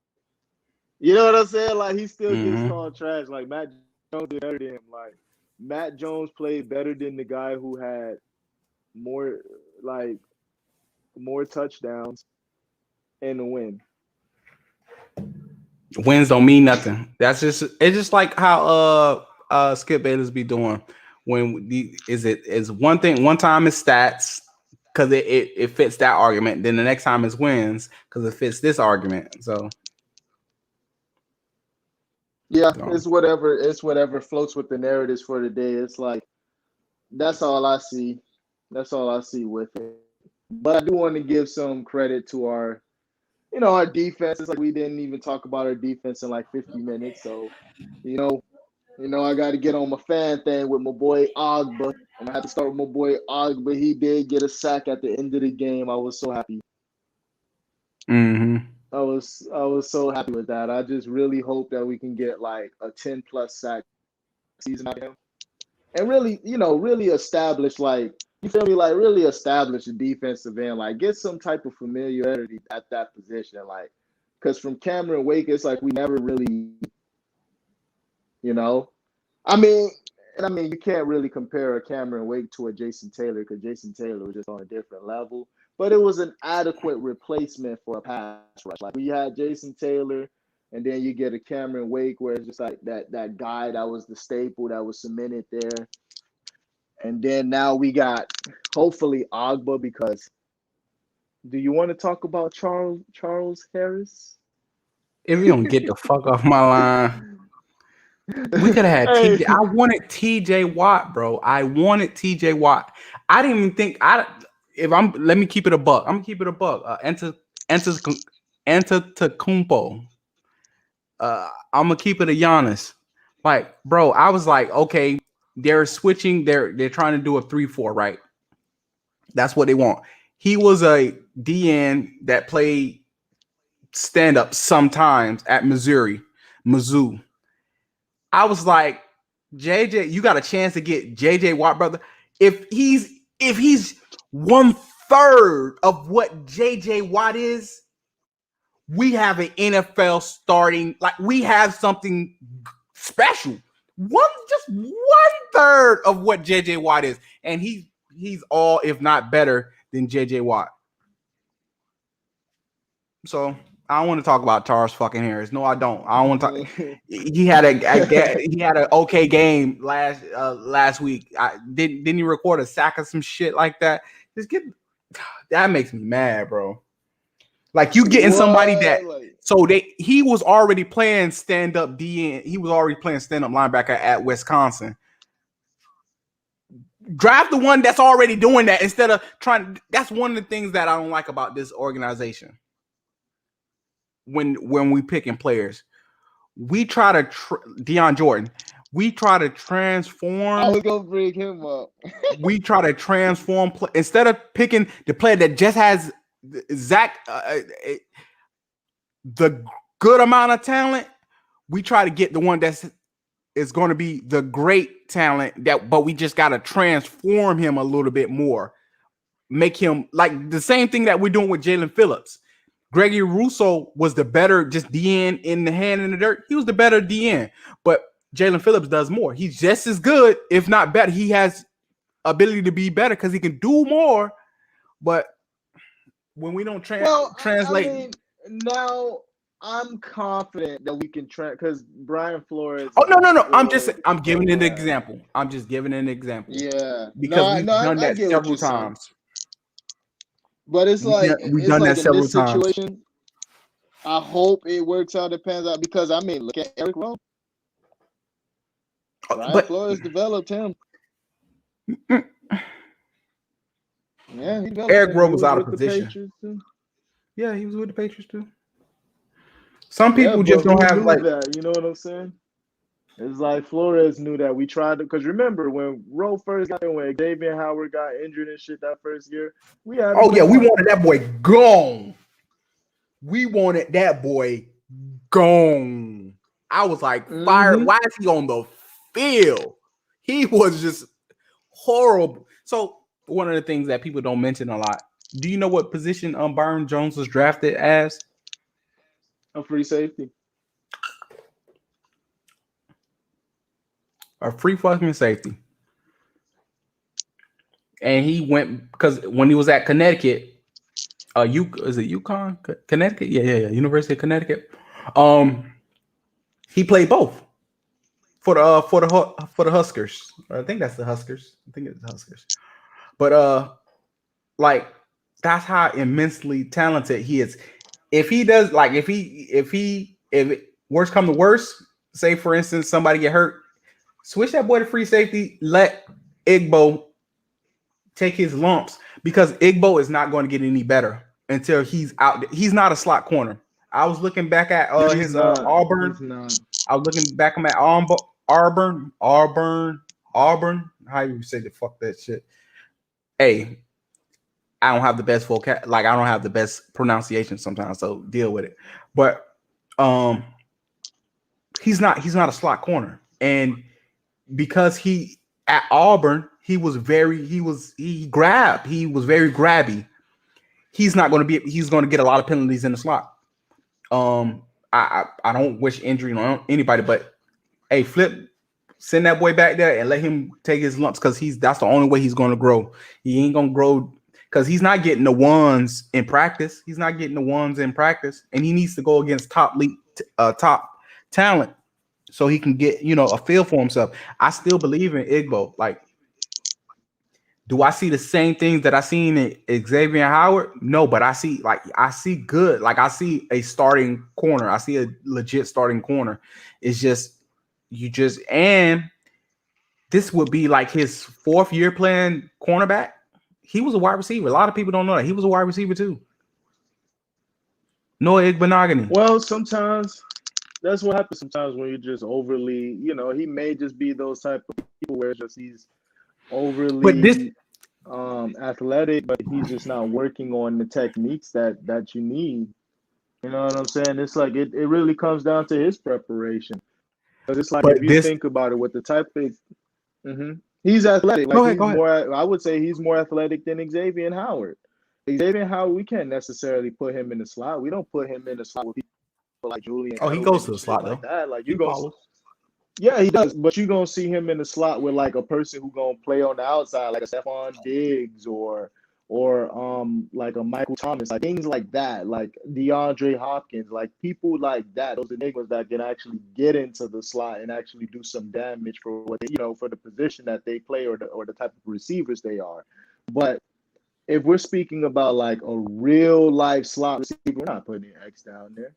Speaker 3: You know what I'm saying? Like he still gets called trash. Like Matt Jones did better than him. Like Matt Jones played better than the guy who had more touchdowns and a win.
Speaker 1: Wins don't mean nothing. It's just like how Skip Bayless be doing when is one thing. One time is stats because it fits that argument. Then the next time is wins because it fits this argument. So
Speaker 3: yeah, it's whatever floats with the narratives for the day. It's like that's all I see. That's all I see with it. But I do want to give some credit to our defense. It's like we didn't even talk about our defense in like 50 minutes. So, I got to get on my fan thing with my boy Ogba. I'm gonna have to start with my boy Ogba. He did get a sack at the end of the game. I was so happy.
Speaker 1: mm-hmm.
Speaker 3: I was so happy with that. I just really hope that we can get like a 10 plus sack season out of him, and really, really establish like. You feel me? Like really establish a defensive end. Like get some type of familiarity at that position. Like, because from Cameron Wake, it's like we never really, I mean, you can't really compare a Cameron Wake to a Jason Taylor because Jason Taylor was just on a different level. But it was an adequate replacement for a pass rush. Like we had Jason Taylor, and then you get a Cameron Wake where it's just like that guy that was the staple that was cemented there. And then now we got hopefully Ogba because do you want to talk about Charles Harris?
Speaker 1: If you don't get the fuck off my line, we could have had TJ. I wanted TJ Watt, bro. I wanted TJ Watt. I didn't even think let me keep it a buck. I'm gonna keep it a buck. Antetokounmpo. I'm gonna keep it a Giannis. Like, bro, I was like, okay, they're switching. They're trying to do a 3-4, right? That's what they want. He was a DN that played stand up sometimes at Mizzou. I was like, JJ, you got a chance to get JJ Watt, brother. If he's 1/3 of what JJ Watt is, we have an NFL starting, like we have something special. Just 1/3 of what JJ Watt is, and he's all if not better than JJ Watt. So I don't want to talk about Charles fucking Harris. No, I don't. I don't want to talk. He had an okay game last week. Didn't he record a sack or some shit like that? That makes me mad, bro. Like you getting somebody that he was already playing stand up DN. He was already playing stand up linebacker at Wisconsin. Draft the one that's already doing that instead of trying. That's one of the things that I don't like about this organization. When we picking players, we try to Deion Jordan. We try to transform.
Speaker 3: I was gonna bring him up.
Speaker 1: We try to transform instead of picking the player that just has Zach the good amount of talent. We try to get the one is going to be the great talent but we just got to transform him a little bit more, make him like the same thing that we're doing with Jalen Phillips. Gregory Rousseau was the better just DN in the hand in the dirt. He was the better DN, but Jalen Phillips does more. He's just as good, if not better. He has ability to be better because he can do more. But when we don't translate,
Speaker 3: now I'm confident that we can because Brian Flores.
Speaker 1: Oh no! I'm giving an example. I'm just giving an example.
Speaker 3: Yeah,
Speaker 1: because we've done that several times.
Speaker 3: But it's
Speaker 1: we've done that several times.
Speaker 3: I hope it works out. Depends out because I mean, look at Eric Rowe. Brian Flores developed him. Yeah, he developed
Speaker 1: Eric
Speaker 3: him.
Speaker 1: Rowe was out of position. Yeah, he was with the Patriots too. Some people just don't have
Speaker 3: that. You know what I'm saying? It's like Flores knew that. We tried to, because remember when Rowe first got in, when Xavier Howard got injured and shit that first year, we had.
Speaker 1: We wanted that boy gone. We wanted that boy gone. I was like, fired. Why is he on the field? He was just horrible. So one of the things that people don't mention a lot. Do you know what position Byron Jones was drafted as?
Speaker 3: A free safety.
Speaker 1: A free fucking safety. And he went because when he was at Connecticut, is it UConn? Connecticut? Yeah. University of Connecticut. He played both for the Huskers. I think that's the Huskers. I think it's the Huskers. But like that's how immensely talented he is. If he does, like, if worst come to worst, say for instance somebody get hurt, switch that boy to free safety. Let Igbo take his lumps because Igbo is not going to get any better until he's out. He's not a slot corner. I was looking back at his Auburn. I was looking back at Auburn. How you say the fuck that shit? Hey, I don't have the best vocab. Like I don't have the best pronunciation sometimes, so deal with it. But he's not a slot corner, and because he at Auburn, he was very grabby. He's not going to be. He's going to get a lot of penalties in the slot. I don't wish injury on anybody, but hey, send that boy back there and let him take his lumps because that's the only way he's going to grow. He ain't going to grow because he's not getting the ones in practice. And he needs to go against top talent so he can get a feel for himself. I still believe in Igbo. Like, do I see the same things that I seen in Xavier Howard? No, but I see good. Like I see a starting corner. I see a legit starting corner. It's just and this would be like his 4th year playing cornerback. He was a wide receiver. A lot of people don't know that. He was a wide receiver too. Noah Igbenogany.
Speaker 3: Well, sometimes that's what happens sometimes when you're just overly, he may just be those type of people where he's overly athletic, but he's just not working on the techniques that you need. You know what I'm saying? It's like it really comes down to his preparation. Because it's like if you think about it, with the type of he's athletic. Like go ahead. I would say he's more athletic than Xavier Howard. Xavier Howard, we can't necessarily put him in the slot. We don't put him in the slot with people like Julian.
Speaker 1: Oh, he goes to the slot
Speaker 3: like
Speaker 1: though.
Speaker 3: that. Like you go. Yeah, he does. But you're gonna see him in the slot with like a person who gonna play on the outside, like a Stephon Diggs or like a Michael Thomas, like things like that, like DeAndre Hopkins, like people like that. Those enigmas that can actually get into the slot and actually do some damage for what they, for the position that they play or the type of receivers they are. But if we're speaking about like a real life slot receiver, we're not putting X down there.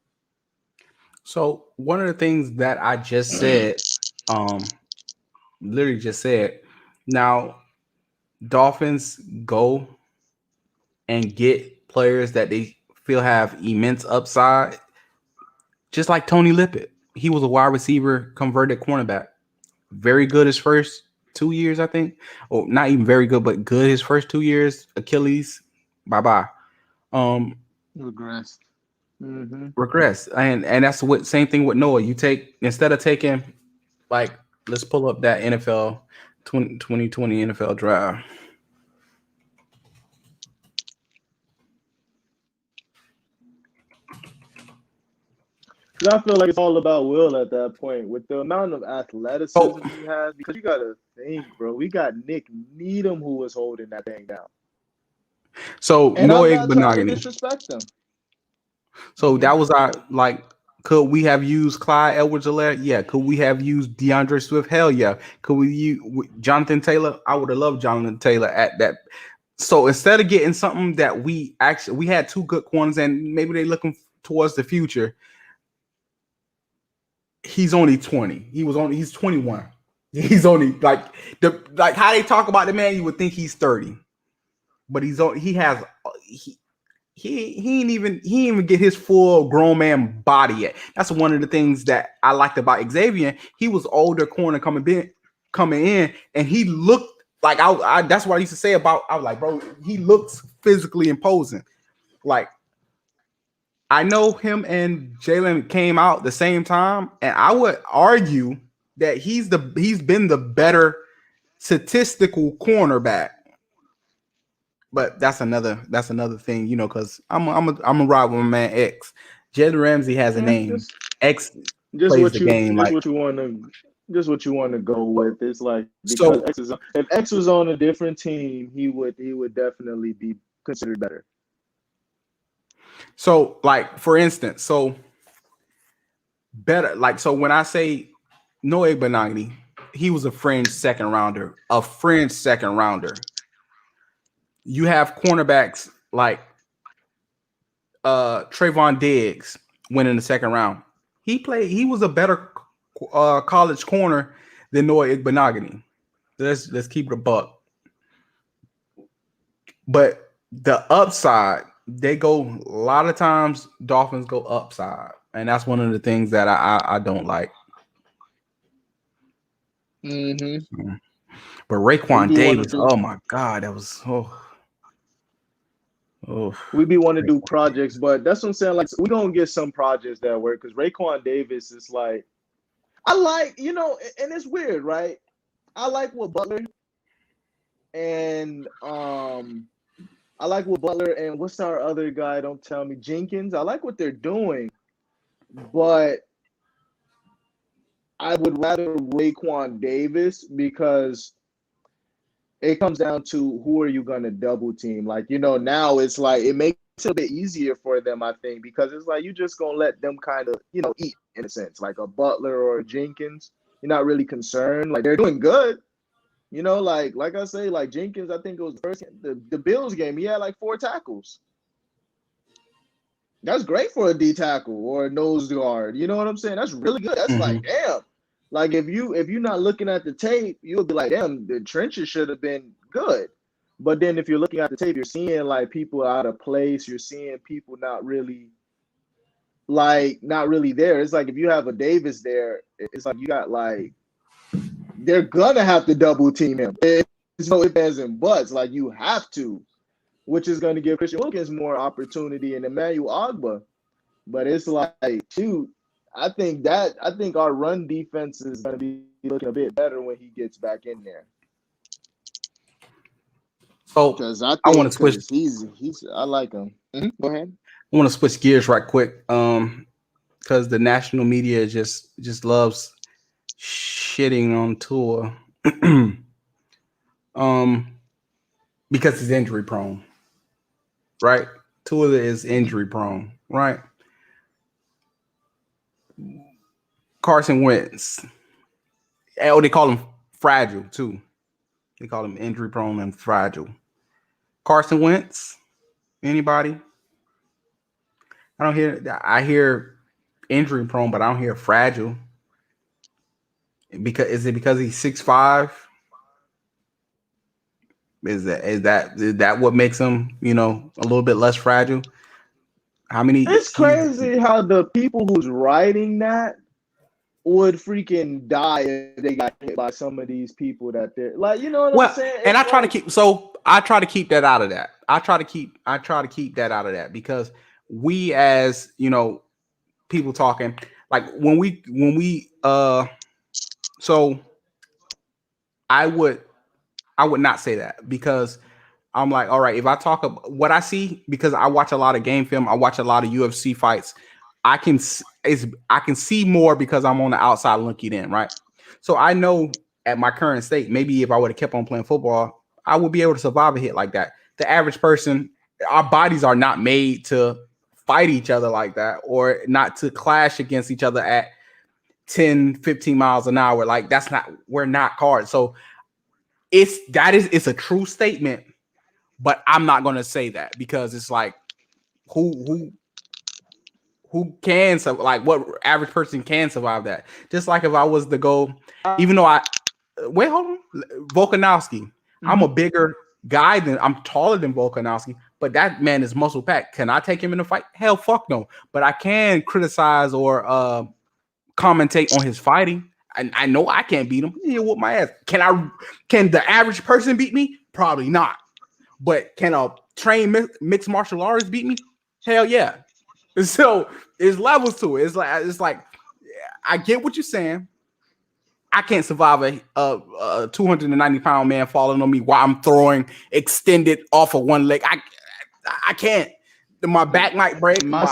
Speaker 1: So one of the things that I just said, literally just said, now Dolphins go and get players that they feel have immense upside, just like Tony Lippett. He was a wide receiver, converted cornerback. Very good his first 2 years, I think. Or not even very good, but good his first 2 years. Achilles, bye-bye.
Speaker 3: Regressed.
Speaker 1: Regress. And that's what same thing with Noah. You take, instead of taking, like, let's pull up that NFL 2020 NFL draft.
Speaker 3: I feel like it's all about Will at that point with the amount of athleticism he has. Because you got to think, bro, we got Nick Needham who was holding that thing down.
Speaker 1: So
Speaker 3: and
Speaker 1: Noah
Speaker 3: I'm not trying to
Speaker 1: Igbenogany.
Speaker 3: disrespect him.
Speaker 1: So that was our, like, Could we have used Clyde Edwards-Helaire? Yeah. Could we have used DeAndre Swift? Hell yeah. Could we use Jonathan Taylor? I would have loved Jonathan Taylor at that. So instead of getting something that we had two good corners and maybe they're looking towards the future, he's only 20. He's 21. He's only like how they talk about the man, you would think he's 30. But he ain't even get his full grown man body yet. That's one of the things that I liked about Xavier. He was older corner coming in, and he looked like I that's what I used to say about. I was like, bro, he looks physically imposing. Like I know him and Jalen came out the same time, and I would argue that he's been the better statistical cornerback. But that's another thing, because I'm gonna ride with my man X. Jalen Ramsey has a name. X plays the game like
Speaker 3: what you want to go with. It's like because if X was on a different team, he would definitely be considered better.
Speaker 1: So, like for instance, better. Like so, when I say Noah Benagni, he was a fringe second rounder. You have cornerbacks like Trayvon Diggs went in the second round. He was a better college corner than Noah Benagni. Let's keep it a buck. But the upside, they go a lot of times. Dolphins go upside, and that's one of the things that I don't like.
Speaker 3: Mm-hmm.
Speaker 1: But Raekwon Davis, oh my God, that was
Speaker 3: we be want to do projects, but that's what I'm saying. Like we gonna get some projects that work because Raekwon Davis is like, I like, and it's weird, right? I like what Butler and what's our other guy? Don't tell me Jenkins. I like what they're doing, but I would rather Raekwon Davis because it comes down to who are you going to double team. Like, now it's like it makes it a bit easier for them, I think, because it's like you just going to let them kind of, eat in a sense, like a Butler or a Jenkins. You're not really concerned. Like, they're doing good. Like I say, like Jenkins, I think it was the Bills game. He had like 4 tackles. That's great for a D tackle or a nose guard. You know what I'm saying? That's really good. That's like, damn. Like if you're not looking at the tape, you'll be like, damn, the trenches should have been good. But then if you're looking at the tape, you're seeing like people out of place. You're seeing people not really there. It's like if you have a Davis there, it's like you got like they're gonna have to double team him. There's no ifs, ands, and buts. Like you have to, which is going to give Christian Wilkins more opportunity and Emmanuel Ogbah. But it's like, shoot, I think our run defense is going to be looking a bit better when he gets back in there.
Speaker 1: So because I want to switch.
Speaker 3: I like him. Mm-hmm. Go ahead.
Speaker 1: I want to switch gears right quick, because the national media just loves shitting on Tua, because he's injury prone, right? Tua is injury prone, right? Carson Wentz. Oh, they call him fragile too. They call him injury prone and fragile. Carson Wentz. Anybody? I hear injury prone, but I don't hear fragile. Is it because he's 6'5"? Is that what makes him, a little bit less fragile?
Speaker 3: It's crazy how the people who's writing that would freaking die if they got hit by some of these people that they're like, you know what I'm saying?
Speaker 1: And I try to keep that out of that. I try to keep that out of that because we as people talking like when we so I would not say that because I'm like, all right, if I talk about what I see, because I watch a lot of game film, I watch a lot of UFC fights, I can see more because I'm on the outside looking in, right? So I know at my current state, maybe if I would have kept on playing football, I would be able to survive a hit like that. The average person, our bodies are not made to fight each other like that, or not to clash against each other at 10, 15 miles an hour. Like we're not cars. So it's a true statement, but I'm not going to say that because it's like, who can what average person can survive that? Just like if I was to go, even though hold on, Volkanovski, I'm a bigger guy I'm taller than Volkanovski, but that man is muscle packed. Can I take him in a fight? Hell, fuck no. But I can criticize or commentate on his fighting. I know I can't beat him. He'll whoop my ass. Can the average person beat me? Probably not. But can a trained mixed martial artist beat me? Hell yeah. So there's levels to it. It's like I get what you're saying. I can't survive a 290-pound man falling on me while I'm throwing extended off of one leg. I can't. My back might break. My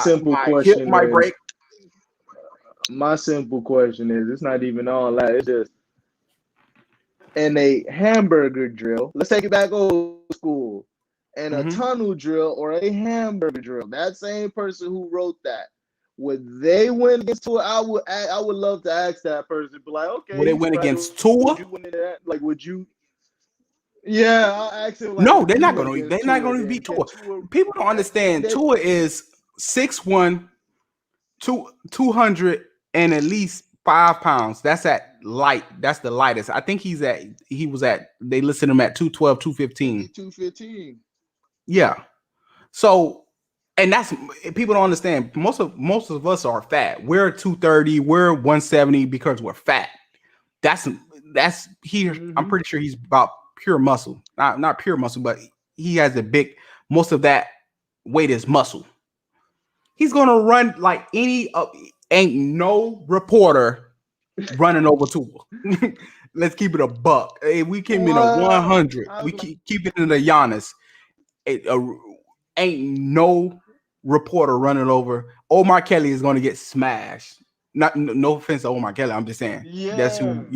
Speaker 1: hip might break.
Speaker 3: My simple question is, it's not even all that. It's just in a hamburger drill. Let's take it back old school. And a tunnel drill or a hamburger drill. That same person who wrote that, would they win against Tua? I would love to ask that person. Be like, okay,
Speaker 1: would they win against Tua?
Speaker 3: Would you win that? Like, would you? Yeah, I'll ask him. Like,
Speaker 1: no, they're not going to. They're not going to beat Tua. People don't understand. Tua is 6'1", 200 and at least 5 pounds. That's at light. That's the lightest. I think they listed him at 212, 215.
Speaker 3: 215.
Speaker 1: Yeah. So, and that's, people don't understand. Most of us are fat. We're 230. We're 170 because we're fat. That's here. I'm pretty sure he's about pure muscle. Not pure muscle, but he has most of that weight is muscle. He's gonna run like ain't no reporter running over Tua. Let's keep it a buck. Hey, we keep it a 100. We keep it in the Giannis. Ain't no reporter running over. Omar Kelly is going to get smashed. No offense to Omar Kelly. I'm just saying that's who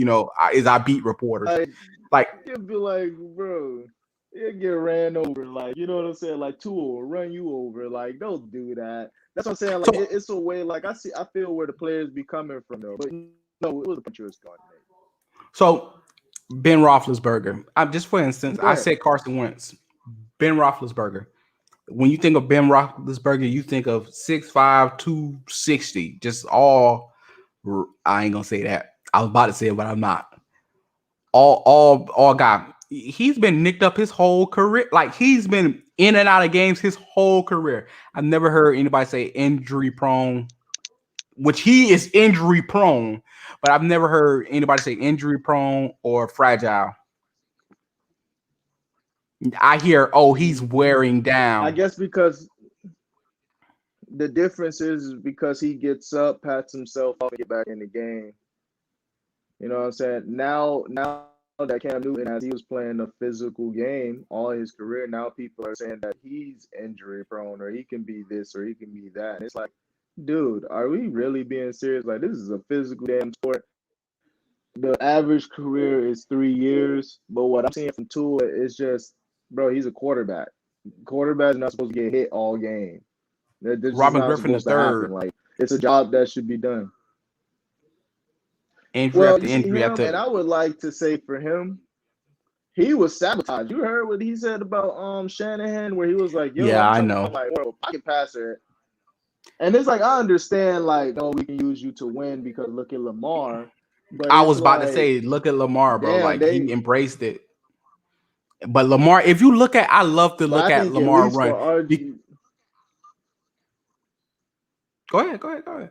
Speaker 1: is our beat reporter. Like
Speaker 3: you'll be like, bro, you'll get ran over. Like, you know what I'm saying? Like, Tua will run you over. Like, don't do that. That's what I'm saying. Like, it's a way. Like, I feel where the players be coming from though. But no, it was a punch you was going to make.
Speaker 1: So Ben Roethlisberger. Just for instance, I said Carson Wentz. Ben Roethlisberger. When you think of Ben Roethlisberger, you think of 6'5", 260. Just all. I ain't gonna say that. I was about to say it, but I'm not. All guy. He's been nicked up his whole career. Like, he's been in and out of games his whole career. I've never heard anybody say injury prone, which he is injury prone, but I've never heard anybody say injury prone or fragile. I hear, he's wearing down.
Speaker 3: I guess because the difference is because he gets up, pats himself off, and get back in the game. You know what I'm saying? Now that Cam Newton, as he was playing a physical game all his career, now people are saying that he's injury prone or he can be this or he can be that. And it's like, dude, are we really being serious? Like, this is a physical damn sport. The average career is 3 years, but what I'm seeing from Tua is just, bro, he's a quarterback. Quarterback's not supposed to get hit all game.
Speaker 1: Robin Griffin is third.
Speaker 3: Like, it's a job that should be done.
Speaker 1: Injury after injury after.
Speaker 3: And I would like to say for him, he was sabotaged. You heard what he said about Shanahan, where he was like, "Yo,
Speaker 1: yeah, I know,
Speaker 3: like, well, pocket passer." And it's like, I understand, like, we can use you to win because look at Lamar. But
Speaker 1: I was about to say, look at Lamar, bro.
Speaker 3: Damn,
Speaker 1: he embraced it. But Lamar, if you look at, I love to look at Lamar run. Go ahead.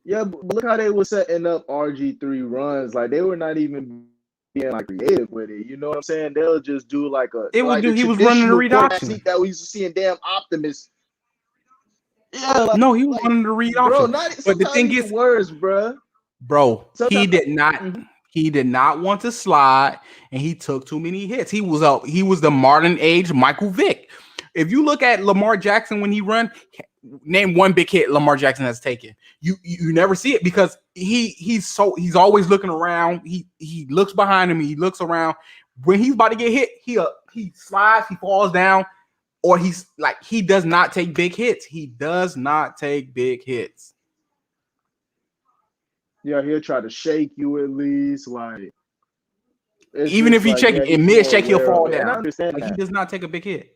Speaker 3: Yeah, but look how they were setting up RG3 runs. Like, they were not even being like creative with it. You know what I'm saying? They'll just do like a.
Speaker 1: He was running a read option
Speaker 3: that we used to see in damn Optimus. Yeah,
Speaker 1: like, no, he was running the read option. But the thing is,
Speaker 3: worse, bro.
Speaker 1: He did not. He did not want to slide, and he took too many hits. He was the modern age Michael Vick. If you look at Lamar Jackson when he run, name one big hit Lamar Jackson has taken. You never see it because he's always looking around. He looks behind him. He looks around. When he's about to get hit, he slides. He falls down. or he's like he does not take big hits. He does not take big hits.
Speaker 3: Yeah, he'll try to shake you at least. Like
Speaker 1: even if he
Speaker 3: like,
Speaker 1: check
Speaker 3: yeah,
Speaker 1: in mid shake, he'll fall down.
Speaker 3: And I understand
Speaker 1: like, he does not take a big hit.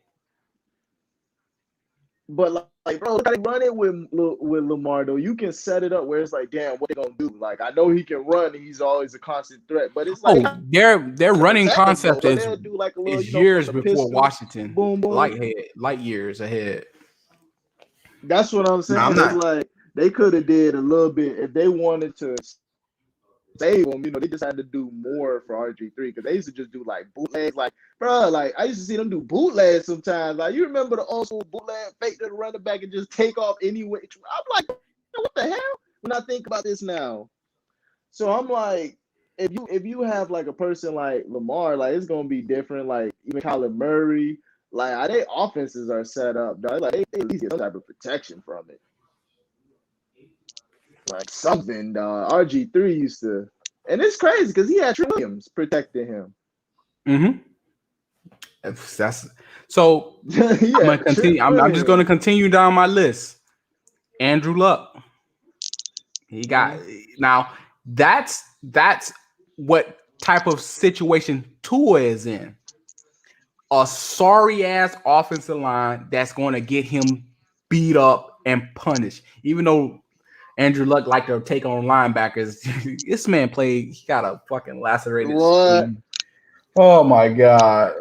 Speaker 3: But like, bro, like run it with Lamar though. You can set it up where it's like, damn, what they gonna do? Like, I know he can run. And he's always a constant threat, but it's like,
Speaker 1: their running concept is
Speaker 3: do like a little,
Speaker 1: years before
Speaker 3: pistol,
Speaker 1: Washington.
Speaker 3: Boom, boom.
Speaker 1: Light years ahead.
Speaker 3: That's what I'm saying. It's like they could have did a little bit if they wanted to save him. They just had to do more for RG3 because they used to just do like bootlegs. Like, bro, like I used to see them do bootlegs sometimes. Like, you remember the old school bootleg fake to the running back and just take off anyway. I'm like, what the hell? When I think about this now, so I'm like, if you have like a person like Lamar, like it's gonna be different. Like even Kyler Murray, like how their offenses are set up, dog. Like they at least get some type of protection from it. Like something, dog. RG3 used to, and it's crazy because he had Trent Williams protecting him.
Speaker 1: That's so. Yeah, I'm gonna continue. I'm just gonna continue down my list. Andrew Luck. He got now. That's what type of situation Tua is in. A sorry ass offensive line that's going to get him beat up and punished, even though Andrew Luck like to take on linebackers. This man played. He got a fucking lacerated.
Speaker 3: What?
Speaker 1: Oh my god!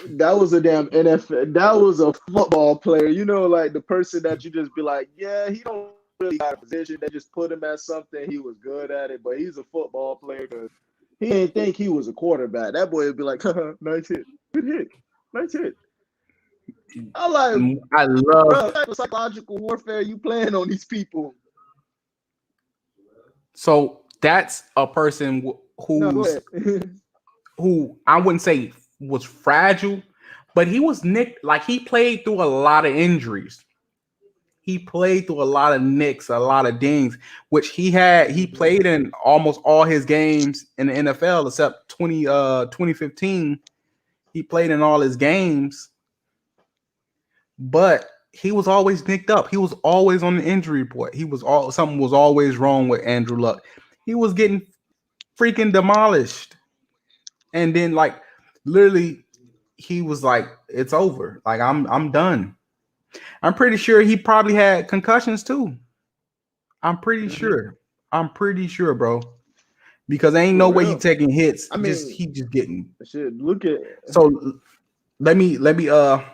Speaker 3: That was a damn NFL. That was a football player. Like the person that you just be like, yeah, he don't really got a position. They just put him at something. He was good at it, but he's a football player because he didn't think he was a quarterback. That boy would be like, nice hit, good hit, nice hit. I love what type of psychological warfare you playing on these people.
Speaker 1: So that's a person who I wouldn't say was fragile, but he was nicked. Like he played through a lot of injuries. He played through a lot of nicks, a lot of dings, which he played in almost all his games in the NFL except 2015. He played in all his games, but he was always nicked up. He was always on the injury report. Something was always wrong with Andrew Luck. He was getting freaking demolished. And then like literally he was like, it's over. Like I'm done. I'm pretty sure he probably had concussions too. I'm pretty sure, bro. Because ain't no way he taking hits. I mean, he just getting
Speaker 3: shit. Look at
Speaker 1: so let me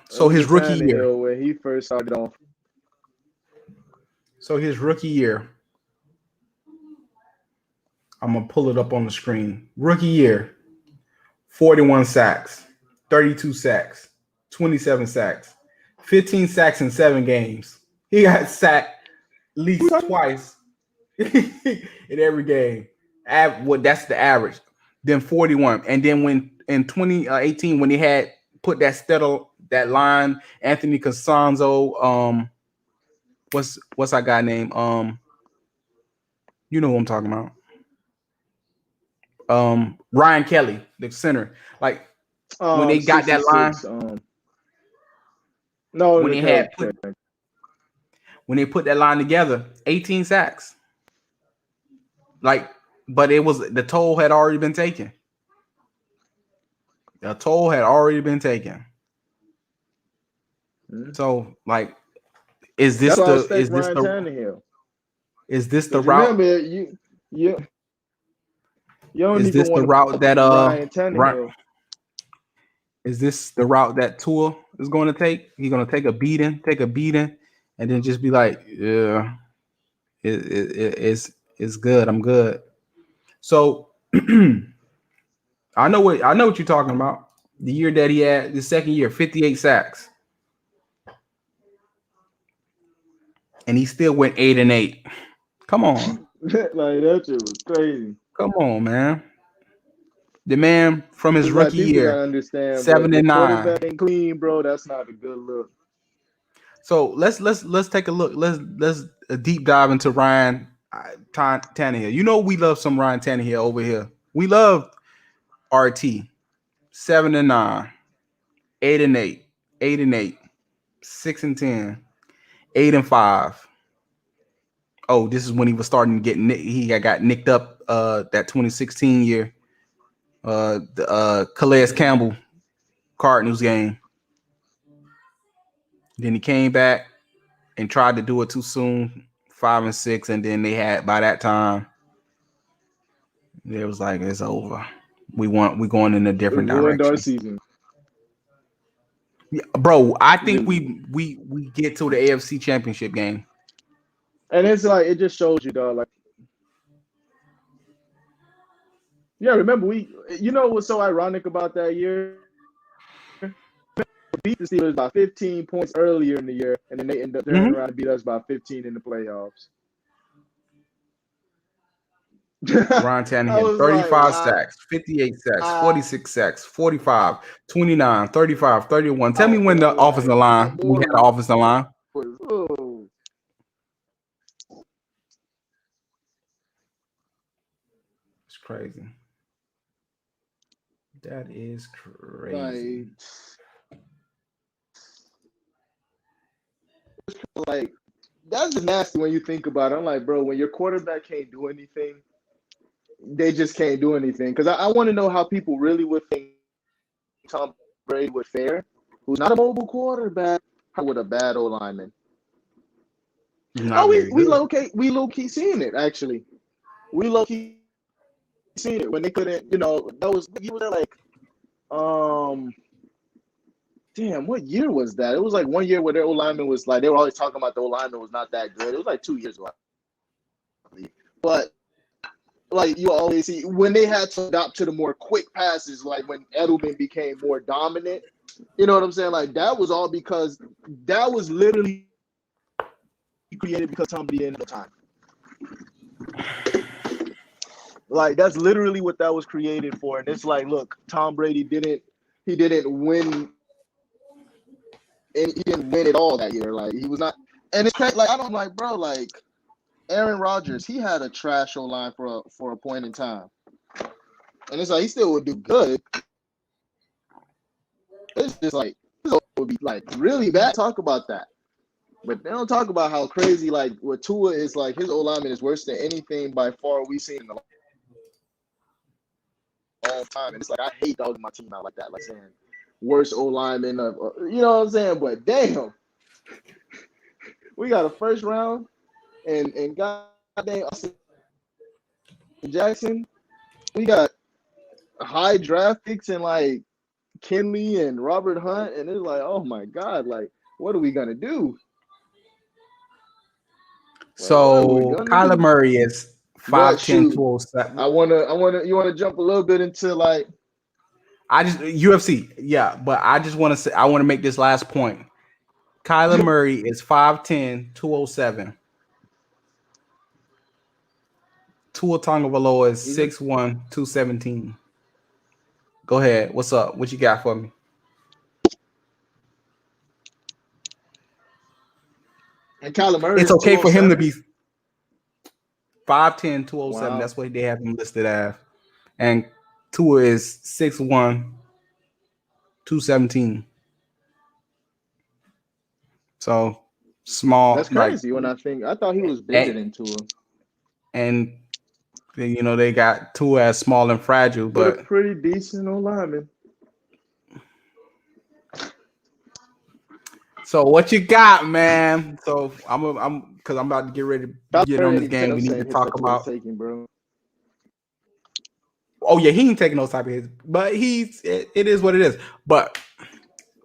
Speaker 1: so his rookie year
Speaker 3: when he first started off.
Speaker 1: So his rookie year. I'm gonna pull it up on the screen. Rookie year, 41 sacks, 32 sacks, 27 sacks, 15 sacks in 7 games. He got sacked at least twice in every game. That's the average. Then 41. And then when in 2018, when he had put that line, Anthony Costanzo, what's that guy name? You know who I'm talking about. Ryan Kelly, the center. Like when they got that line. When they put that line together, 18 sacks. Like, but it was the toll had already been taken. The toll had already been taken. So, like, is this the route?
Speaker 3: Remember,
Speaker 1: is this the route that is this the route that Tua is going to take? He's going to take a beating, and then just be like, yeah, it's good. I'm good. So I know what you're talking about. The year that he had, the second year, 58 sacks. And he still went 8-8. Come on.
Speaker 3: Like that shit was crazy.
Speaker 1: Come on, man. The man from his rookie year, 7-9.
Speaker 3: Ain't clean, bro. That's not a good look.
Speaker 1: So let's take a look. Let's deep dive into Ryan Tannehill. You know we love some Ryan Tannehill over here. We love RT. 7-9, 8-8, 8-8, 6-10, 8-5. Oh, this is when he was starting to get he got nicked up that 2016 year. The Calais Campbell Cardinals game. Then he came back and tried to do it too soon, 5-6, and then they had by that time it was like it's over. We're going in a different direction.
Speaker 3: Our season.
Speaker 1: Yeah, bro, I think we get to the AFC Championship game.
Speaker 3: And it's like it just shows you, dog. Like, yeah, remember what's so ironic about that year? We beat the Steelers by 15 points earlier in the year, and then they end up turning around and beat us by 15 in the playoffs.
Speaker 1: Ryan Tannehill, 35 sacks, 58 sacks, 46 sacks, 45, 29, 35, 31. Tell me when the offensive line, we had the offensive line. It's crazy. That is crazy.
Speaker 3: Like, that's just nasty when you think about it. I'm like, bro, when your quarterback can't do anything, they just can't do anything. Because I want to know how people really would think Tom Brady would fare, who's not a mobile quarterback, with a bad O lineman. We low key seeing it, actually. We low key seeing it when they couldn't, that was like, damn, what year was that? It was like 1 year where their O lineman was like, they were always talking about the O lineman was not that good. It was like 2 years ago. But like you always see when they had to adopt to the more quick passes, like when Edelman became more dominant, you know what I'm saying? Like that was all because that was literally created because Tom Brady didn't have time. Like that's literally what that was created for. And it's like, look, Tom Brady didn't win. And he didn't win it all that year. Like he was not, and it's crazy. Like I'm like, bro, like Aaron Rodgers, he had a trash O-line for a point in time, and it's like he still would do good. It's just like it would be like really bad. Talk about that, but they don't talk about how crazy like what Tua is like. His O-lineman is worse than anything by far we've seen in a long time, and it's like I hate dogging my team out like that, like saying worst O-lineman of you know what I'm saying. But damn, we got a first round. And goddamn Austin Jackson, we got high draft picks and like Kinley and Robert Hunt, and it's like, oh my god, like what are we gonna do?
Speaker 1: So Kyler Murray is 5'10", 207.
Speaker 3: You wanna jump a little bit into like
Speaker 1: UFC, yeah, but I just want to say I want to make this last point. Kyler Murray is 5'10", 207. Tua Tagovailoa is 6'1", 217. Go ahead. What's up? What you got for me?
Speaker 3: And Kyler Murray,
Speaker 1: it's okay for him to be 5'10", 207. Wow. That's what they have him listed as. And Tua is 6'1", 217. So small.
Speaker 3: That's crazy when I thought he was bigger than Tua.
Speaker 1: And they got Tua as small and fragile, but
Speaker 3: a pretty decent old lineman.
Speaker 1: So what you got, man? So I'm because I'm about to get ready to get on this game. We need to talk about.
Speaker 3: Bro.
Speaker 1: Oh yeah, he ain't taking those type of hits, but it is what it is. But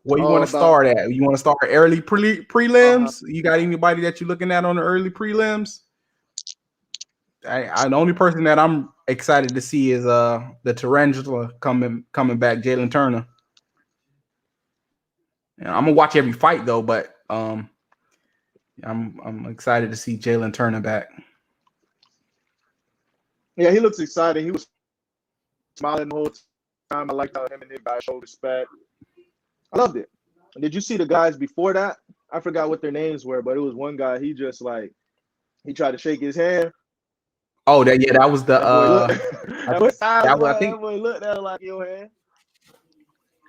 Speaker 1: where you want to start at? You want to start early prelims? You got anybody that you're looking at on the early prelims? The only person that I'm excited to see is the tarantula coming back, Jalen Turner. Yeah, I'm gonna watch every fight though, but I'm excited to see Jalen Turner back.
Speaker 3: Yeah, he looks excited. He was smiling the whole time. I liked how him and his guys showed respect. I loved it. Did you see the guys before that? I forgot what their names were, but it was one guy. He just he tried to shake his hand.
Speaker 1: Oh, that was the
Speaker 3: that boy looked at like your hand.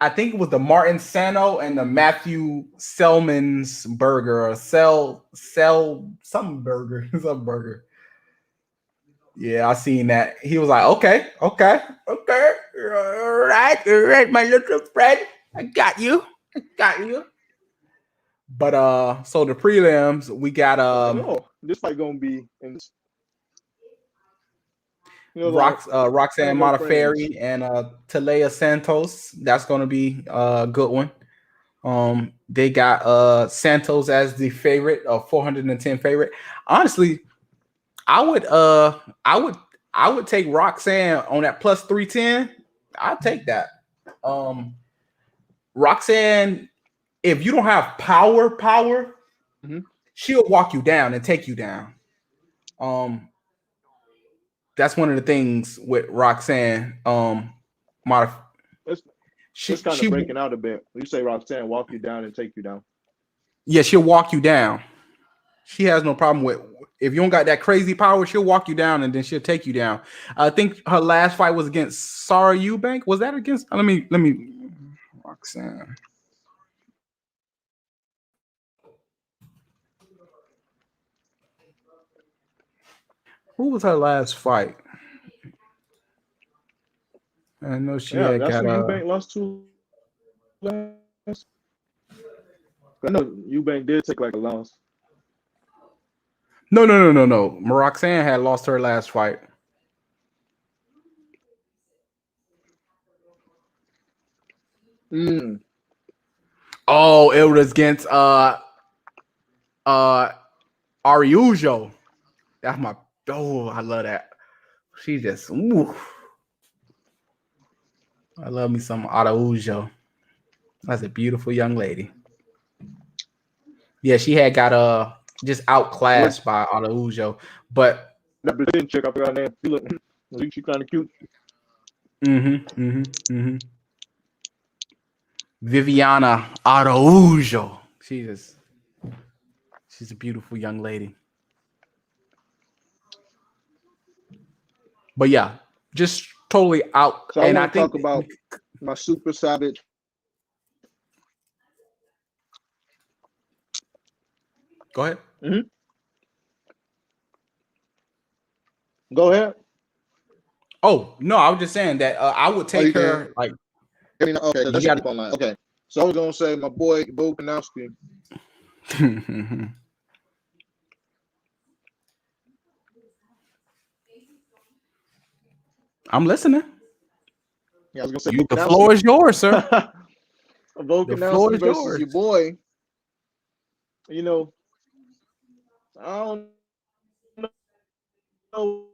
Speaker 1: I think it was the Martin Sano and the Matthew Selman's burger or sell some burger, some burger. Yeah, I seen that. He was like, okay, all right, my little friend, I got you. But so the prelims, we got
Speaker 3: this fight gonna be in this.
Speaker 1: Roxanne Modafferi and Talea Santos. That's gonna be a good one. They got Santos as the favorite, 410 favorite. Honestly, I would take Roxanne on that plus 310. I'll take that. Roxanne, if you don't have power, she'll walk you down and take you down. That's one of the things with Roxanne.
Speaker 3: She's kind of breaking out a bit. You say Roxanne walk you down and take you down.
Speaker 1: Yeah, she'll walk you down. She has no problem with if you don't got that crazy power, she'll walk you down and then she'll take you down. I think her last fight was against Sarah Eubank. Was that against? Let me Roxanne. Who was her last fight? I know she had got
Speaker 3: Eubank lost to last. I know Eubank did take like a loss.
Speaker 1: No. Roxanne had lost her last fight. Oh, it was against Ariujo. That's my I love that. She just I love me some Araujo. That's a beautiful young lady. Yeah, she had got just outclassed by Araujo, but
Speaker 3: that Brazilian chick, I forgot her name. She kind of cute.
Speaker 1: Viviana Araujo. She's a beautiful young lady. But yeah, just totally out.
Speaker 3: So and I think talk about my super savage.
Speaker 1: Go ahead.
Speaker 3: Go ahead.
Speaker 1: Oh no, I was just saying that I would take her like.
Speaker 3: Okay, let's keep online. Okay, so I was gonna say my boy Volkanovski.
Speaker 1: I'm listening.
Speaker 3: Yeah, I was gonna say
Speaker 1: the floor is yours, sir.
Speaker 3: Volkanovski versus your boy. You know, I don't know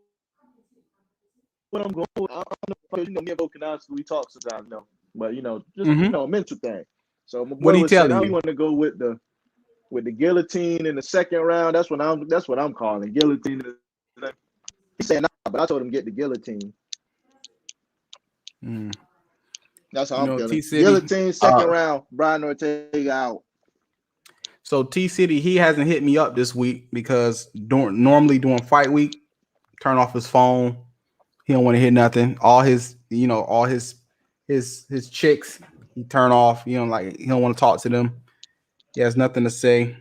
Speaker 3: what I'm going with. I don't know. You know, me and Volkanovski, we talk sometimes, but just a mental thing. So my boy was saying, "I want to go with the guillotine in the second round." That's what I'm calling guillotine. He said, "Nah," but I told him get the guillotine. That's how I'm feeling. T-City, guillotine second round. Brian Ortega out.
Speaker 1: So T-City, he hasn't hit me up this week because normally during fight week, turn off his phone. He don't want to hear nothing. All his chicks, he turn off. He don't want to talk to them. He has nothing to say.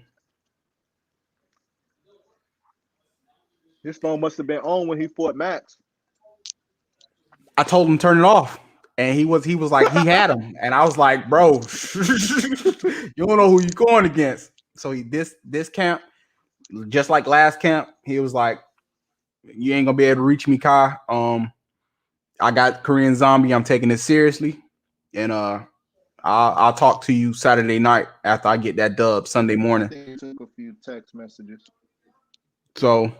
Speaker 3: His phone must have been on when he fought Max.
Speaker 1: I told him to turn it off, and he was like he had him, and I was like, bro, you don't know who you're going against. So this camp, just like last camp, he was like, you ain't gonna be able to reach me, Kai. I got Korean Zombie. I'm taking it seriously, and I'll talk to you Saturday night after I get that dub Sunday morning.
Speaker 3: He took a few text messages.
Speaker 1: So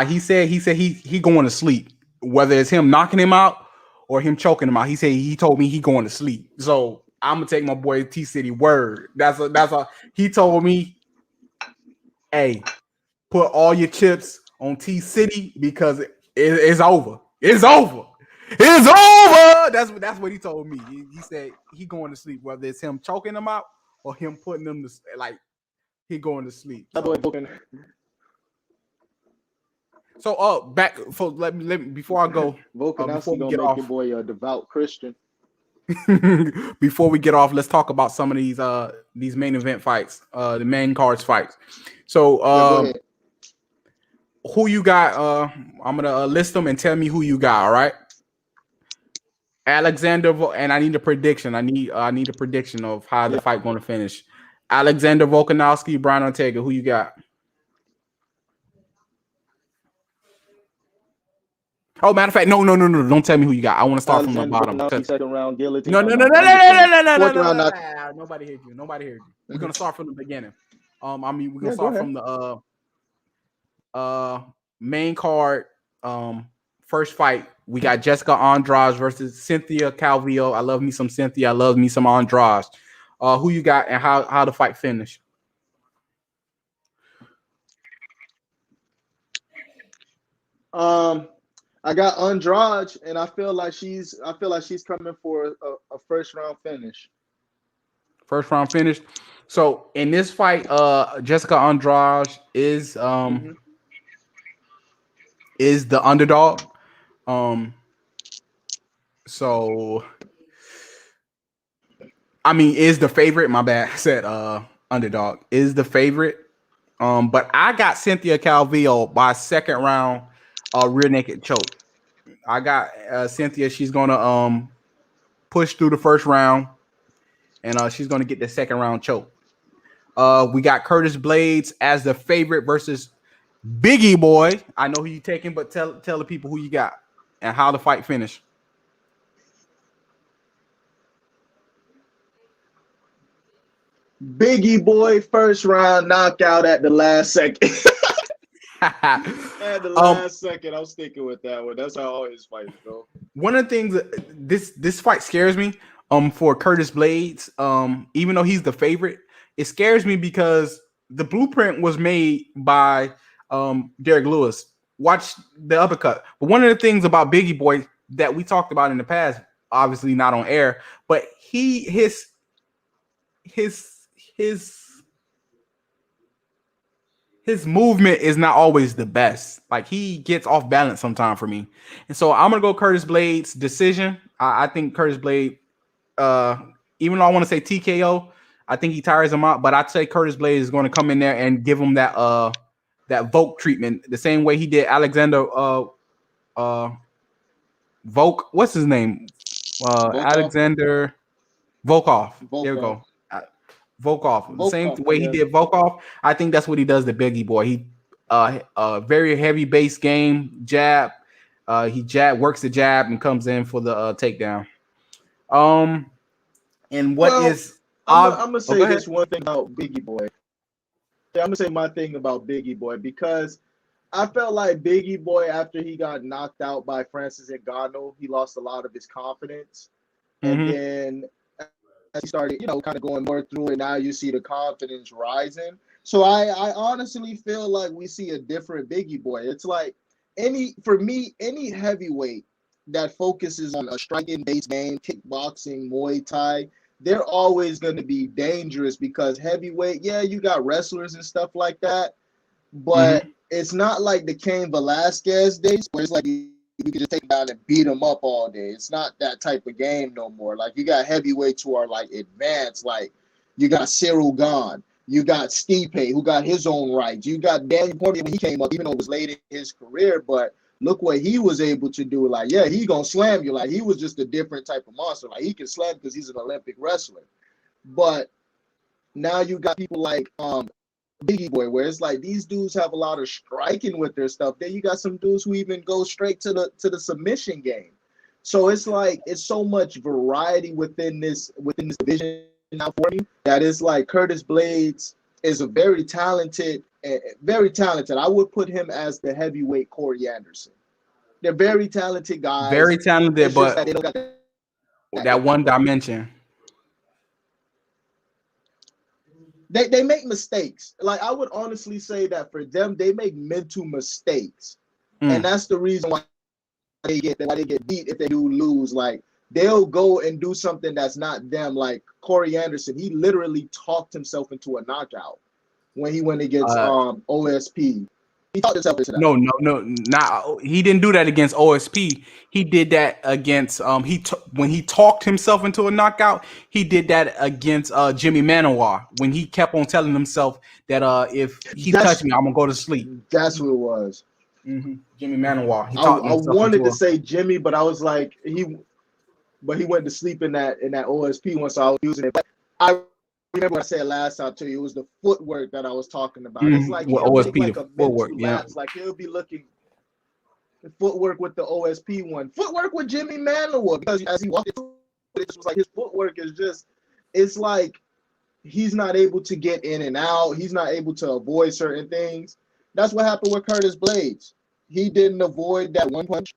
Speaker 1: he said he going to sleep. Whether it's him knocking him out or him choking him out, he told me he going to sleep. So I'm gonna take my boy T-City word. That's he told me, hey, put all your chips on T-City because it's over. It's over. It's over. That's what he told me. He said he going to sleep, whether it's him choking him out or him putting them to he going to sleep. So back for let me before I go.
Speaker 3: Volkanovski gonna make your boy a devout Christian.
Speaker 1: before we get off, let's talk about some of these main event fights, the main cards fights. So
Speaker 3: Go ahead.
Speaker 1: who you got? I'm gonna list them and tell me who you got. All right. And I need a prediction. I need a prediction of how the fight going to finish. Alexander Volkanovski, Brian Ortega. Who you got? Oh, matter of fact, no. Don't tell me who you got. I want to start from the bottom.
Speaker 3: Second round guillotine.
Speaker 1: No.
Speaker 3: Fourth round knock.
Speaker 1: Nobody heard you. We're gonna start from the beginning. We're gonna
Speaker 3: Yeah,
Speaker 1: start
Speaker 3: go
Speaker 1: from the main card. First fight, we got Jessica Andraj versus Cynthia Calvillo. I love me some Cynthia. I love me some Andraj. Who you got and how the fight finished?
Speaker 3: I got Andraj, and I feel like she's coming for a first round finish.
Speaker 1: First round finish. So in this fight, Jessica Andrade is the underdog. So I mean, is the favorite. My bad. I said underdog is the favorite. But I got Cynthia Calvillo by second round rear naked choke. I got Cynthia. She's gonna push through the first round, and she's gonna get the second round choke. We got Curtis Blades as the favorite versus Biggie Boy. I know who you taking, but tell the people who you got and how the fight finished.
Speaker 3: Biggie Boy first round knockout at the last second. At the last second, I'm sticking with that one. That's how all his fights go.
Speaker 1: One of the things this fight scares me for Curtis Blades, even though he's the favorite, it scares me because the blueprint was made by Derek Lewis. Watch the uppercut. But one of the things about Biggie Boy that we talked about in the past, obviously not on air, but his movement is not always the best. Like he gets off balance sometimes for me. And so I'm gonna go Curtis Blades decision. I think Curtis Blade, even though I want to say TKO, I think he tires him out, but I'd say Curtis Blade is going to come in there and give him that Volk treatment, the same way he did Alexander Volk. What's his name? Alexander Volkov. There we go. Volkov. The same way he did Volkov. I think that's what he does to Biggie Boy. He very heavy base game, jab. He works the jab and comes in for the takedown. And I'm
Speaker 3: gonna say this one thing about Biggie Boy. Yeah, I'm gonna say my thing about Biggie Boy because I felt like Biggie Boy, after he got knocked out by Francis Ngannou, he lost a lot of his confidence. And then as he started, kind of going more through it, now you see the confidence rising. So I honestly feel like we see a different Biggie Boy. It's like any heavyweight that focuses on a striking base game, kickboxing, Muay Thai, they're always going to be dangerous because heavyweight, yeah, you got wrestlers and stuff like that, but it's not like the Cain Velasquez days where it's like you can just take him down and beat him up all day. It's not that type of game no more. Like you got heavyweights who are like advanced, like you got Cyril Gahn, you got Stipe who got his own rights, you got Daniel Cormier when he came up, even though it was late in his career, but look what he was able to do. Like, yeah, he gonna slam you. Like he was just a different type of monster. Like he can slam because he's an Olympic wrestler. But now you got people like Biggie Boy, where it's like these dudes have a lot of striking with their stuff. Then you got some dudes who even go straight to the submission game. So it's like it's so much variety within this division now for me that it's like Curtis Blades is a very talented. I would put him as the heavyweight Corey Anderson. They're very talented guys.
Speaker 1: Very talented, but they don't got that one dimension.
Speaker 3: They make mistakes. Like I would honestly say that for them, they make mental mistakes, and that's the reason why they get beat if they do lose. Like they'll go and do something that's not them. Like Corey Anderson, he literally talked himself into a knockout when he went against OSP. He talked himself into that.
Speaker 1: No, not he didn't do that against OSP. He did that against when he talked himself into a knockout. He did that against Jimmy Manoir when he kept on telling himself that if he touched me, I'm gonna go to sleep.
Speaker 3: That's what it was.
Speaker 1: Mm-hmm. Jimmy Manoir. He
Speaker 3: I
Speaker 1: talked himself
Speaker 3: wanted
Speaker 1: into
Speaker 3: to say Jimmy, but I was like but he went to sleep in that OSP one, so I was using it. But I remember I said last time to you, it was the footwork that I was talking about. It's like he'll
Speaker 1: OSP,
Speaker 3: make like a
Speaker 1: footwork,
Speaker 3: mental lapse, like he'll be looking footwork with the OSP one, footwork with Jimmy Manoir, because as he walked into it, it was like his footwork is just, it's like he's not able to get in and out. He's not able to avoid certain things. That's what happened with Curtis Blades. He didn't avoid that one punch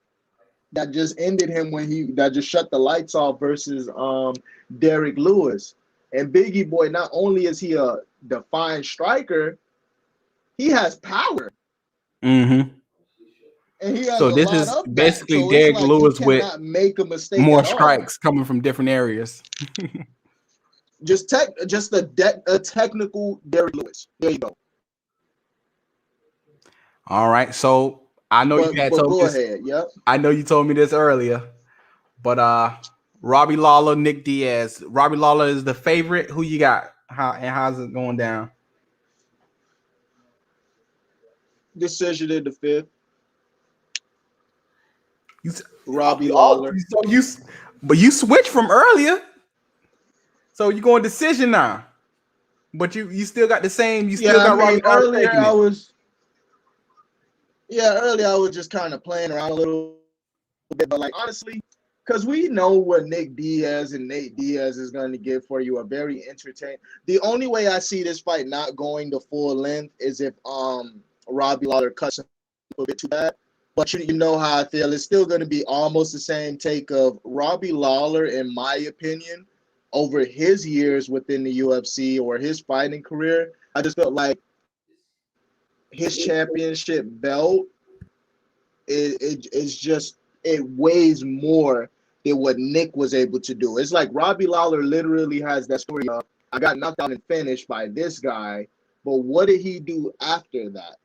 Speaker 3: that just ended him that just shut the lights off versus Derek Lewis. And Biggie Boy, not only is he a defined striker, he has power.
Speaker 1: Mm-hmm.
Speaker 3: And he has
Speaker 1: so
Speaker 3: a
Speaker 1: this
Speaker 3: lot
Speaker 1: is
Speaker 3: of
Speaker 1: basically
Speaker 3: that. So
Speaker 1: Derek
Speaker 3: it's like
Speaker 1: Lewis
Speaker 3: he
Speaker 1: with
Speaker 3: cannot make a mistake
Speaker 1: more
Speaker 3: at
Speaker 1: strikes
Speaker 3: all.
Speaker 1: coming from different areas.
Speaker 3: Just a technical Derek Lewis. There you go.
Speaker 1: All right. So I know you had
Speaker 3: But
Speaker 1: told me
Speaker 3: go
Speaker 1: this.
Speaker 3: ahead. Yep.
Speaker 1: I know you told me this earlier, but Robbie Lawler, Nick Diaz. Robbie Lawler is the favorite. Who you got? How's it going down?
Speaker 3: Decision in the fifth.
Speaker 1: Robbie
Speaker 3: Lawler.
Speaker 1: But you switched from earlier, so you going decision now. But you still got the same. You still got Robbie Lawler
Speaker 3: earlier
Speaker 1: taking it.
Speaker 3: Earlier I was just kind of playing around a little bit, but like honestly, because we know what Nick Diaz and Nate Diaz is going to give for you, a very entertaining. The only way I see this fight not going to full length is if Robbie Lawler cuts him a bit too bad. But you know how I feel. It's still going to be almost the same take of Robbie Lawler, in my opinion, over his years within the UFC or his fighting career. I just felt like his championship belt, it weighs more than what Nick was able to do. It's like Robbie Lawler literally has that story of, I got knocked out and finished by this guy, but what did he do after that?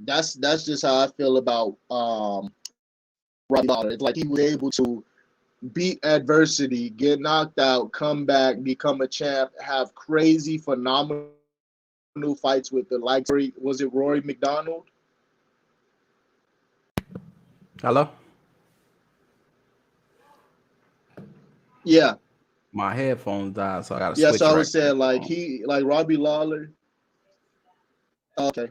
Speaker 3: That's just how I feel about Robbie Lawler. It's like he was able to beat adversity, get knocked out, come back, become a champ, have crazy, phenomenal fights with the likes of, was it Rory McDonald?
Speaker 1: Hello?
Speaker 3: Yeah.
Speaker 1: My headphones died, so I got to switch.
Speaker 3: So I was saying, like Robbie Lawler. Okay.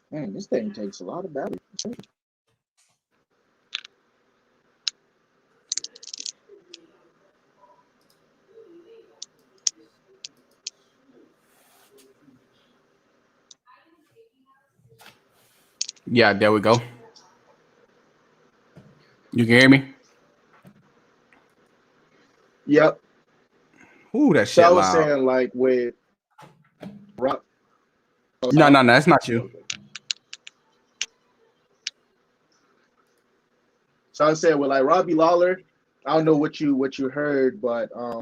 Speaker 3: Man, this thing takes a lot of battery.
Speaker 1: Yeah, there we go. You can hear me?
Speaker 3: Yep.
Speaker 1: Ooh, that
Speaker 3: So
Speaker 1: shit
Speaker 3: I was
Speaker 1: loud.
Speaker 3: saying, like, with Rock.
Speaker 1: No, that's not you.
Speaker 3: Okay. So I was saying, with like Robbie Lawler, I don't know what you heard, but I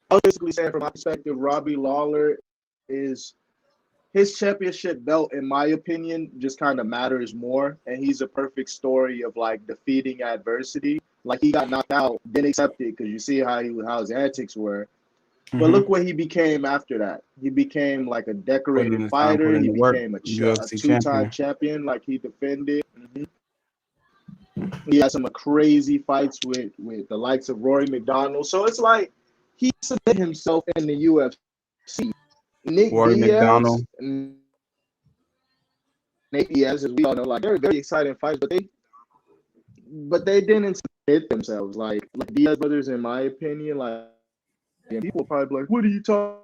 Speaker 3: was basically saying, from my perspective, Robbie Lawler is, his championship belt, in my opinion, just kind of matters more, and he's a perfect story of like defeating adversity. Like, he got knocked out, didn't accept it, because you see how his antics were. But look what he became after that. He became like a decorated fighter. He became a two-time champion. Like, he defended. He had some crazy fights with the likes of Rory McDonald. So it's like he submitted himself in the UFC.
Speaker 1: McDonald.
Speaker 3: Nate Diaz, as we all know, like, very, very exciting fights, but they didn't submit themselves. Like Diaz brothers, in my opinion, like, and people are probably like, what are you talking?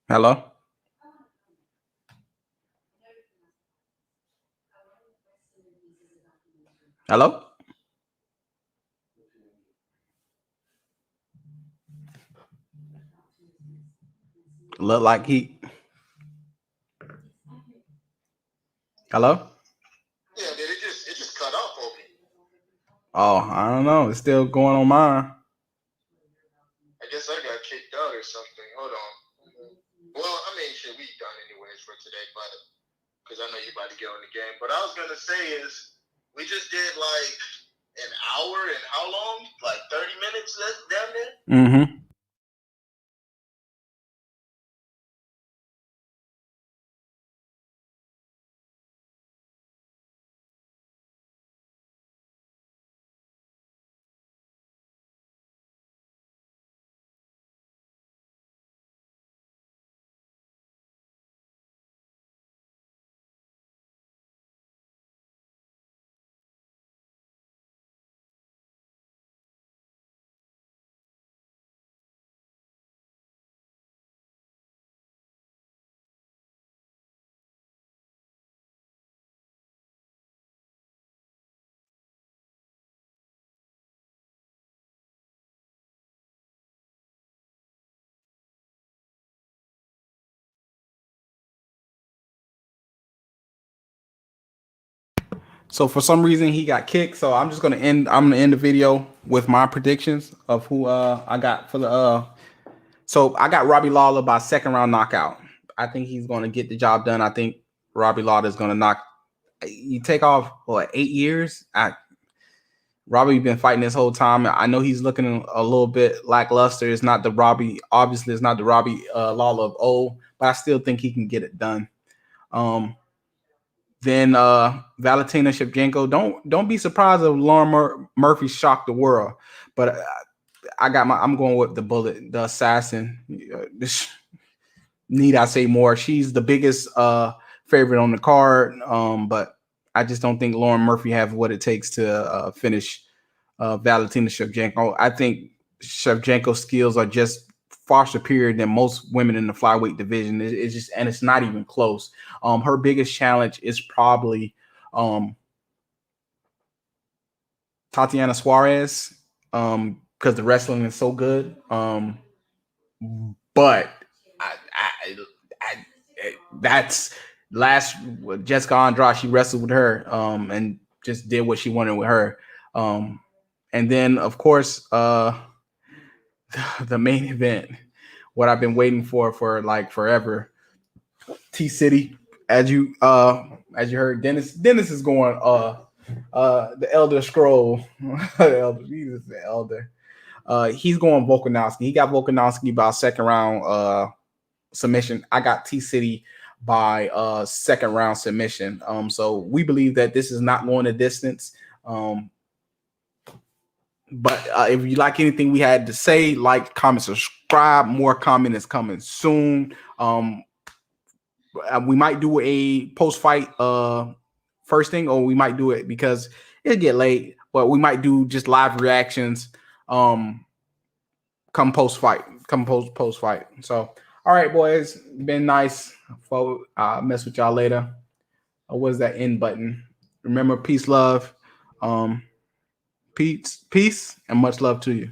Speaker 1: Hello? Hello? Look like he Hello?
Speaker 4: Yeah, did it just cut off on me?
Speaker 1: Oh, I don't know. It's still going on mine.
Speaker 4: I guess I got kicked out or something. Hold on. Well, I mean, shit, we done anyways for today, but because I know you about to get on the game. But I was gonna say is we just did like an hour and how long? Like 30 minutes down there?
Speaker 1: Mm-hmm. So for some reason he got kicked. So I'm gonna end the video with my predictions of who I got for the so I got Robbie Lawler by second round knockout. I think he's gonna get the job done. I think Robbie Lawler is gonna knock. You take off what 8 years? Robbie been fighting this whole time. I know he's looking a little bit lackluster. It's not the Robbie, obviously it's not the Robbie Lawler of old, but I still think he can get it done. Then Valentina Shevchenko. Don't be surprised if Lauren Murphy shocked the world. But I'm going with the bullet, the assassin. Need I say more? She's the biggest favorite on the card. But I just don't think Lauren Murphy have what it takes to finish Valentina Shevchenko. I think Shevchenko's skills are just far superior than most women in the flyweight division. It's just, and it's not even close. Her biggest challenge is probably Tatiana Suarez, because the wrestling is so good. But that's last Jessica Andraj. She wrestled with her, and just did what she wanted with her. And then of course, the main event, what I've been waiting for like forever. T City, as you heard, Dennis is going the Elder Scroll. He's the Elder. He's going Volkanovski. He got Volkanovski by second round submission. I got T City by second round submission. So we believe that this is not going the distance. But if you like anything we had to say, like, comment, subscribe. More comment is coming soon. We might do a post-fight first thing, or we might do it because it'll get late, but we might do just live reactions come post-fight. So, all right, boys. Been nice. Mess with y'all later. What's that end button? Remember, peace, love. Peace, and much love to you.